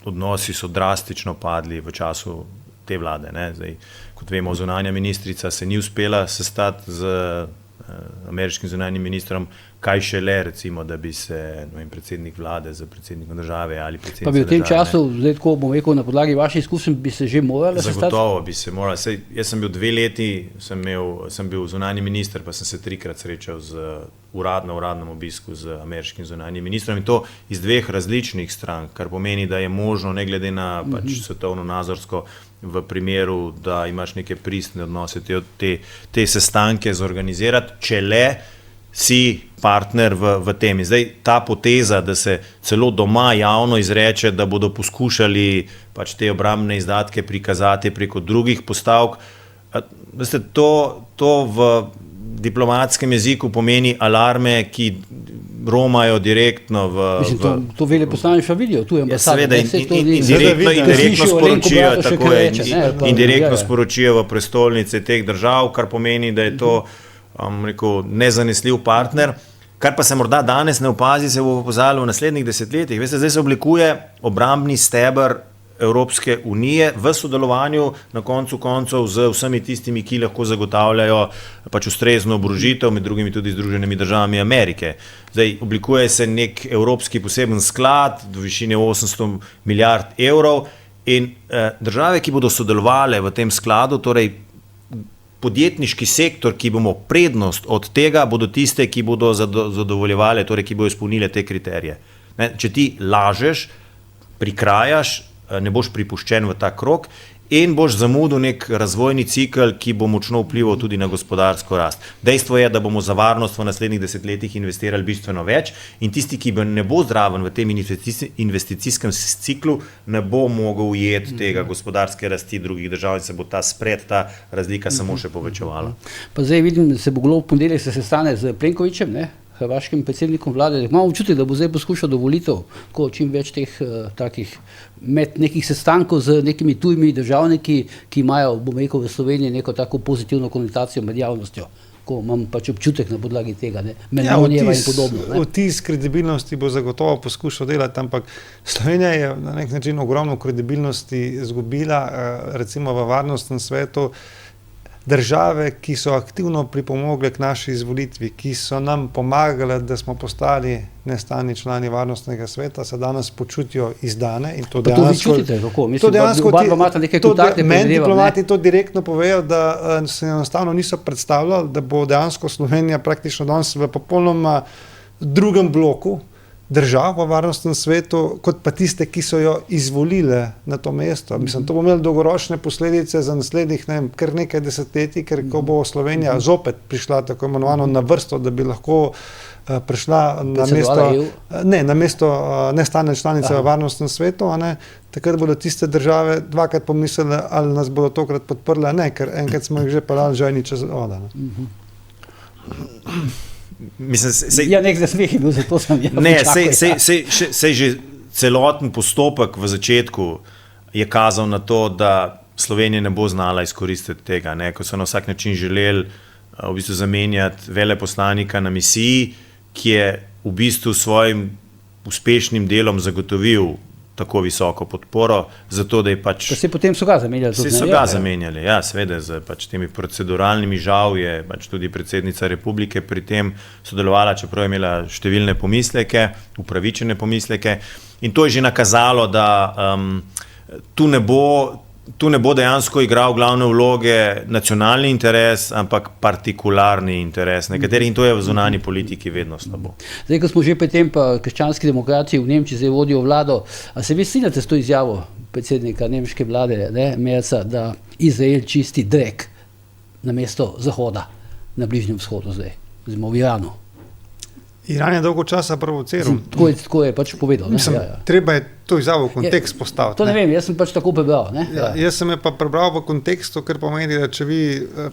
Speaker 2: odnosi so drastično padli v času te vlade. Ne? Zdaj, kot vemo, zunanja ministrica se ni uspela sestati z ameriškim zunanjim ministrom, kaj šele, recimo, da bi se predsednik vlade z predsednikom države ali predsednica države.
Speaker 1: Pa bi v tem času, zdaj tako bom rekel, na podlagi vaših izkušenj, bi se že morali sestati?
Speaker 2: Zagotovo bi se morali. Sej, jaz sem bil 2 leti, sem bil zunanji minister, pa sem se 3-krat srečal na uradnem obisku z ameriškim zunanjim ministrom in to iz 2 različnih strank, kar pomeni, da je možno, ne glede na pač svetovno nazorsko, v primeru, da imaš neke pristne odnose, te sestanke zorganizirati, če le si partner v tem. Zdaj, ta poteza, da se celo doma javno izreče, da bodo poskušali pač te obrambne izdatke prikazati preko drugih postavk, veste, to v diplomatskem jeziku pomeni alarme, ki romajo direktno v...
Speaker 1: Mislim, to veleposlaništva vidijo, tu je ambasada.
Speaker 2: Ja, seveda, in direktno sporočijo v prestolnice teh držav, kar pomeni, da je to nezanesljiv partner. Kar pa se morda danes ne opazi, se bo opazalo v naslednjih desetletjih. Veste, zdaj se oblikuje obrambni steber Evropske unije v sodelovanju na koncu koncev z vsemi tistimi, ki lahko zagotavljajo pač ustrezno oborožitev, med drugimi tudi Združenimi državami Amerike. Zdaj, oblikuje se nek evropski poseben sklad do višine 800 milijard evrov in države, ki bodo sodelovale v tem skladu, torej podjetniški sektor, ki bomo prednost od tega, bodo tiste, ki bodo zadovoljevale, torej ki bodo izpolnile te kriterije. Ne, če ti lažeš, prikrajaš, ne boš pripuščen v ta krog in boš zamudil nek razvojni cikl, ki bo močno vplival tudi na gospodarsko rast. Dejstvo je, da bomo za varnost v naslednjih desetletjih investirali bistveno več in tisti, ki ne bo zraven v tem investicijskem ciklu, ne bo mogel ujeti tega gospodarske rasti drugih držav in se bo ta spred, ta razlika samo še povečevala.
Speaker 1: Pa zdaj vidim, da se bo Golob v ponedeljek se sestane z Plenkovićem, ne? Hrvaškim predsednikom vlade, imamo občutek, da bo zdaj poskušal do volitev, ko čim več teh takih nekih sestankov z nekimi tujimi državniki, ki imajo, bom rekel, v Sloveniji neko tako pozitivno konotacijo med javnostjo. Tako imam pač občutek na podlagi tega, ne, Melonijeva in podobno. Ne.
Speaker 3: Vtis kredibilnosti bo zagotovo poskušal delati, ampak Slovenija je na nek način ogromno kredibilnosti izgubila, recimo v varnostnem svetu. Države, ki so aktivno pripomogle k naši izvolitvi, ki so nam pomagale, da smo postali nestalni člani varnostnega sveta, se danes počutijo izdane. In to dejansko,
Speaker 1: to vi čutite, kako? Mislim, oba imata nekaj kontakte.
Speaker 3: Meni diplomati to direktno povejo, da se enostavno niso predstavljali, da bo dejansko Slovenija praktično danes v popolnoma drugem bloku držav v varnostnem svetu, kot pa tiste, ki so jo izvolile na to mesto. Mislim, to bo imelo dolgoročne posledice za naslednjih, ne vem, kar nekaj desetletij, ker ko bo Slovenija zopet prišla tako imenovano na vrsto, da bi lahko prišla na mesto nestalne članice v varnostnem svetu, takrat bodo tiste države dvakrat pomislile, ali nas bodo tokrat podprle, ne, ker enkrat smo jih že pelali žajni čez voda.
Speaker 2: Mislim,
Speaker 1: nek zasmeh je bil, zato sem
Speaker 2: sej že celoten postopek v začetku je kazal na to, da Slovenija ne bo znala izkoristiti tega, ne, ko so na vsak način želeli v bistvu zamenjati veleposlanika na misiji, ki je v bistvu svojim uspešnim delom zagotovil tako visoko podporo, zato da je pač...
Speaker 1: Se potem so ga zamenjali.
Speaker 2: So ga zamenjali, ja, seveda, z pač temi proceduralnimi, žal je pač tudi predsednica republike pri tem sodelovala, čeprav je imela številne pomisleke, upravičene pomisleke, in to je že nakazalo, da tu ne bo dejansko igral glavne vloge nacionalni interes, ampak partikularni interes nekaterih, in to je v zunanji politiki vedno slabo.
Speaker 1: Zdaj, ko smo že pri tem, pa krščanski demokrati v Nemčiji zdaj vodijo vlado, a se vi strinjate s to izjavo predsednika nemške vlade, ne, Merza, da Izrael čisti drek na mesto Zahoda na Bližnjem vzhodu zdaj, oziroma v Iranu?
Speaker 3: Iran je dolgo časa provociral.
Speaker 1: Tako je pač povedal.
Speaker 3: Mislim, treba je to izjavo v kontekst postaviti.
Speaker 1: To ne vem, jaz sem pač tako prebral.
Speaker 3: Jaz sem je pa prebral v kontekstu, ker pomeni, da če vi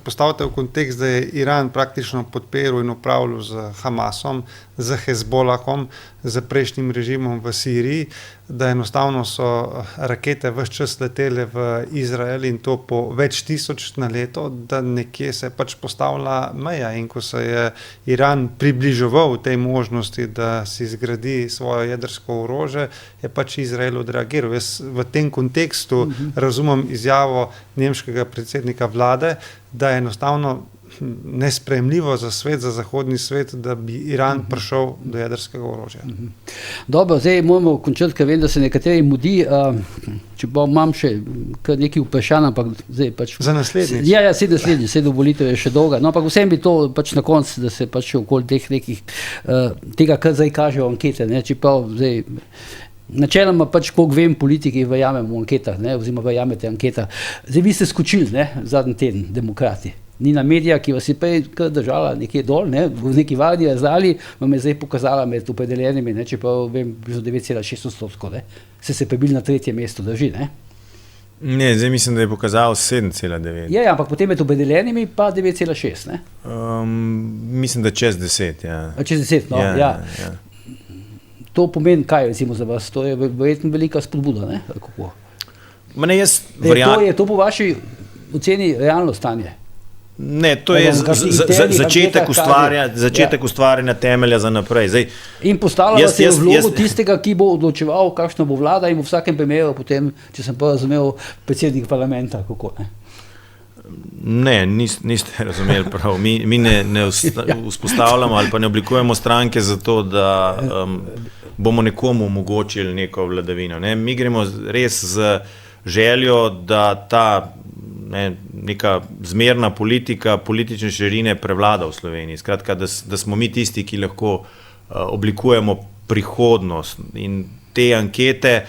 Speaker 3: postavite v kontekst, da je Iran praktično podpiral in upravljal z Hamasom, z Hezbolahom, z prejšnjim režimom v Siriji, da enostavno so rakete ves čas letele v Izrael in to po več tisoč na leto, da nekje se je pač postavila meja, in ko se je Iran približeval tej možnosti, da si zgradi svoje jedrsko orožje, je pač Izrael odreagiral. Jaz v tem kontekstu razumem izjavo nemškega predsednika vlade, da je enostavno nesprejemljivo za svet, za zahodni svet, da bi Iran prišel do jedrskega orožja.
Speaker 1: Dobro, zdaj moramo končati, ker vem, da se nekateri mudi, če pa imam še kar nekaj vprašanj, ampak zdaj pač...
Speaker 3: Za naslednjič.
Speaker 1: Ja, naslednjič, do volitev je še dolga, no, ampak vsem bi to pač na koncu, da se pač okoli teh nekih, tega, kar zdaj kažejo ankete, ne, če pa zdaj... Načeloma pač, koliko vem, politiki verjamem v anketah, ne, oziroma verjamete anketah. Zdaj vi ste skočili, ne, zadnji teden, demokrati. Nina Medija, ki vas je prej kar držala nekje dol, ne, v neki varni razdalji, vam je zdaj pokazala med opredeljenimi, ne, če pa vem, 9,6%, ne. Ste se prebili na 3. mesto, drži, ne?
Speaker 2: Ne, zdaj mislim, da je pokazal 7,9.
Speaker 1: Ja, ampak potem med opredeljenimi pa 9,6, ne?
Speaker 2: Mislim, da čez 10, ja.
Speaker 1: Čez 10, no, ja. To pomeni kaj, recimo, za vas? To je verjetno velika spodbuda, ne? Kako? Je to po vaši oceni realno stanje?
Speaker 2: Ne, to je začetek ustvarjanja temelja za naprej. Zdaj,
Speaker 1: in postavlja se v vlogo tistega, ki bo odločeval, kakšna bo vlada, in v vsakem primeru potem, če sem pa razumel, predsednik parlamenta, kako ne?
Speaker 2: Ne, niste razumeli prav. Mi ne vzpostavljamo ali pa ne oblikujemo stranke zato, da bomo nekomu omogočili neko vladavino. Ne? Mi gremo res z željo, da ta neka zmerna politika, politične širine prevlada v Sloveniji. Skratka, da smo mi tisti, ki lahko oblikujemo prihodnost. In te ankete,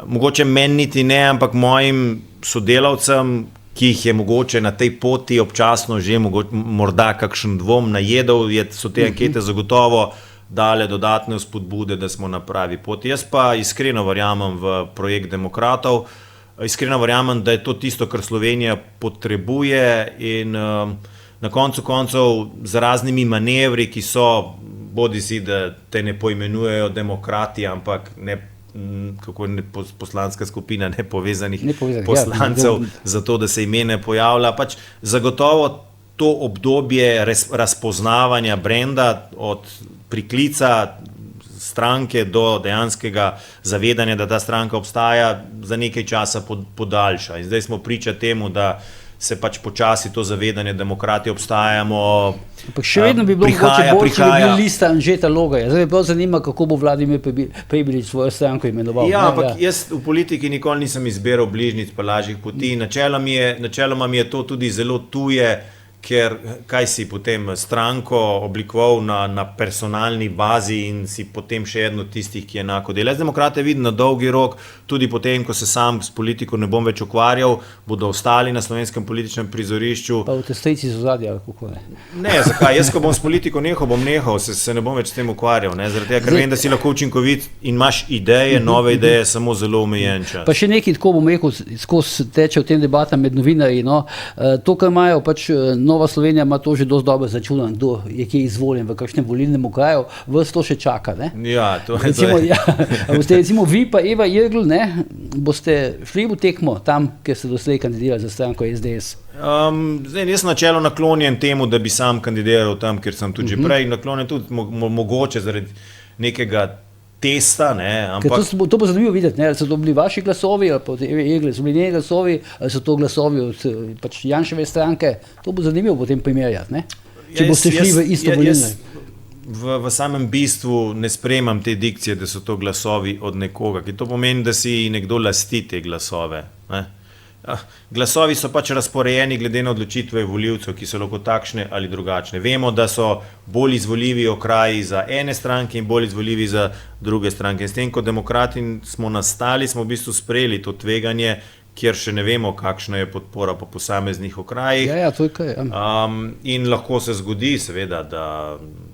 Speaker 2: mogoče meni niti ne, ampak mojim sodelavcem, ki jih je mogoče na tej poti občasno že morda kakšen dvom najedel, so te ankete zagotovo dale dodatne vzpodbude, da smo na pravi poti. Jaz pa iskreno verjamem v projekt demokratov, iskreno verjamem, da je to tisto, kar Slovenija potrebuje, in na koncu koncev z raznimi manevri, ki so, bodisi da te ne poimenujejo demokrati, ampak poslanska skupina nepovezanih poslancev, zato da se ime ne pojavlja. Pač zagotovo to obdobje razpoznavanja brenda od priklica stranke do dejanskega zavedanja, da ta stranka obstaja, za nekaj časa podaljša. In zdaj smo priča temu, da se pač počasi to zavedanje, demokrati obstajamo.
Speaker 1: Ampak še vedno bi bilo mogoče bolj, če bi bil lista Anžeta Logarja. Zdaj me prav zanima, kako bo Vladimir Prebilič svojo stranko imenoval.
Speaker 2: Ja, ampak jaz v politiki nikoli nisem izbiral bližnjic pa lažjih poti. Načeloma mi je to tudi zelo tuje, ker kaj si potem stranko oblikoval na personalni bazi in si potem še eno tistih, ki enako dela. Jaz demokrate vidim na dolgi rok, tudi potem, ko se sam s politiko ne bom več ukvarjal, bodo ostali na slovenskem političnem prizorišču.
Speaker 1: Pa v testrici z ozadja, kako ne?
Speaker 2: Ne, zakaj? Jaz, ko bom s politiko bom nehal, se ne bom več s tem ukvarjal, ne? Zaradi tega, ker vem, da si lahko učinkovit in imaš ideje, nove ideje, samo zelo omejen čas.
Speaker 1: Pa še nekaj, tako bom rekel, skozi teče v tem debata med novinarji, no. To, kar imajo pač Nova Slovenija ima to že dosti dobro začunan, kdo je kje izvoljen v kakšnem volilnem okraju, vas to še čaka, ne?
Speaker 2: Ja, to je
Speaker 1: recimo, boste recimo vi pa Eva Irgl, ne, boste šli v tekmo tam, kjer ste doslej kandidirali za stranko SDS?
Speaker 2: Zdaj, jaz načelo naklonjen temu, da bi sam kandidiral tam, kjer sem tudi že prej, naklonjen tudi mogoče zaradi nekega testa, ne, ampak...
Speaker 1: To bo zanimivo videti, ne, ali so to bili vaši glasovi, ali pa so bili njeni glasovi, ali so to glasovi od pač Janševe stranke, to bo zanimivo potem primerjati, ne, če boste šli v isto volilne.
Speaker 2: V samem bistvu ne sprejemam te dikcije, da so to glasovi od nekoga, ki to pomeni, da si nekdo lasti te glasove, ne. Glasovi so pač razporejeni glede na odločitve volivcev, ki so lahko takšne ali drugačne. Vemo, da so bolj izvoljivi okraji za ene stranke in bolj izvoljivi za druge stranke. In s tem, ko demokrati smo nastali, smo v bistvu sprejeli to tveganje, kjer še ne vemo, kakšna je podpora po posameznih okrajih.
Speaker 1: Ja, to je kaj.
Speaker 2: In lahko se zgodi, seveda, da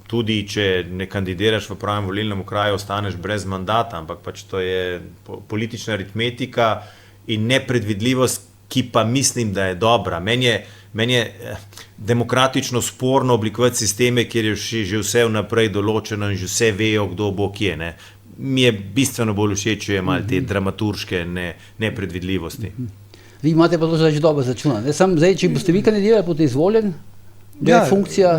Speaker 2: tudi, če ne kandidiraš v pravem volilnem okraju, ostaneš brez mandata, ampak pač to je politična aritmetika in nepredvidljivost, ki pa mislim, da je dobra. Meni je demokratično sporno oblikovati sisteme, kjer je že vse vnaprej določeno in že vse vejo, kdo bo kje, ne. Mi je bistveno bolj všeč, če je malo te dramaturške nepredvidljivosti.
Speaker 1: Vi imate pa to že dobro začunano. Zdaj, če boste vi kandidirali, boste izvoljen? Ja, funkcija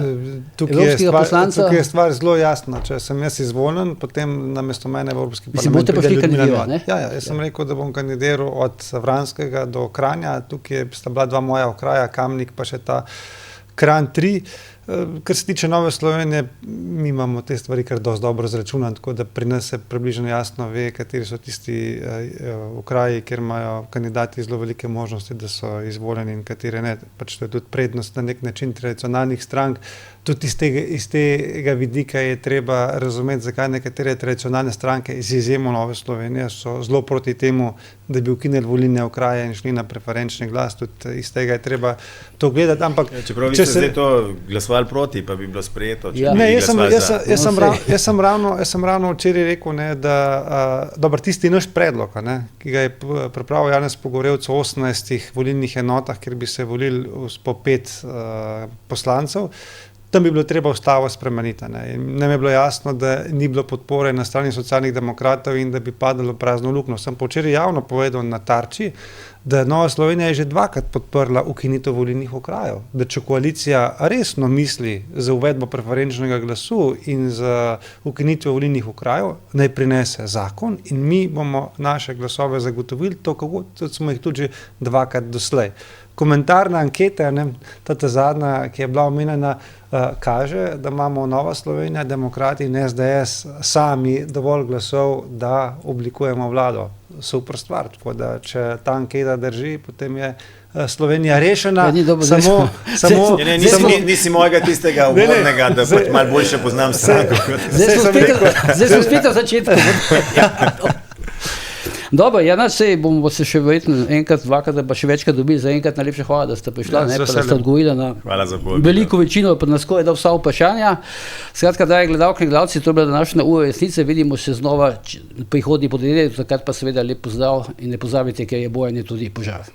Speaker 1: evropskega poslanca?
Speaker 3: Tukaj je stvar zelo jasna. Če sem jaz izvoljen, potem namesto mene v Evropski parlament
Speaker 1: boste pa šli kandidirati, ne?
Speaker 3: Ja, jaz sem rekel, da bom kandidiral od Vranskega do Kranja. Tukaj sta bila dva moja okraja, Kamnik pa še ta Kranj 3. Kar se tiče Nove Slovenije, mi imamo te stvari kar dosti dobro zračunane, tako da pri nas se približno jasno ve, kateri so tisti okraji, kjer imajo kandidati zelo velike možnosti, da so izvoljeni in kateri ne. Pač to je tudi prednost na nek način tradicionalnih strank. Tudi iz tega vidika je treba razumeti, zakaj nekatere tradicionalne stranke, z izjemo Nove Slovenije, so zelo proti temu, da bi ukinili volilne okraje in šli na preferenčni glas. Tudi iz tega je treba to gledati. Ampak,
Speaker 2: čeprav vi ste zdaj to glasovali proti, pa bi bilo sprejeto.
Speaker 3: Ne, jaz sem ravno včeraj rekel, ne, da dober, tisti naš predlog, ne, ki ga je pripravil Janez Pogorevc o 18 volilnih enotah, kjer bi se volili po 5 poslancev, tam bi bilo treba ustavo spremeniti. Nam je bilo jasno, da ni bilo podpore na strani socialnih demokratov in da bi padalo prazno luknjo. Sem pa včeraj javno povedal na Tarči, da Nova Slovenija je že dvakrat podprla ukinitev volilnih okrajev. Da če koalicija resno misli za uvedbo preferenčnega glasu in za ukinitev volilnih okrajev, naj prinese zakon in mi bomo naše glasove zagotovili, to kako smo jih tudi že dvakrat doslej. Komentarna anketa, ta zadnja, ki je bila omenjena, kaže, da imamo Nova Slovenija, demokrati in SDS sami dovolj glasov, da oblikujemo vlado. Super stvar, tako da če ta anketa drži, potem je Slovenija rešena.
Speaker 2: Nisi mojega tistega uvodnega, da pač malo boljše poznam stranko.
Speaker 1: Zdaj sem spet v začetku. Dobro, sej bomo se še verjetno enkrat, dvakrat, pa še večkrat dobili. Za enkrat najlepša hvala, da ste prišla, pa da ste odgovorili na veliko večino, pa na skoraj da vsa vprašanja. Skratka, dragi gledalke in gledalci, to je bila današnja Ura resnice. Vidimo se znova prihodnji ponedeljek, takrat pa seveda lep pozdrav in ne pozabite, ker je bojanje tudi požar.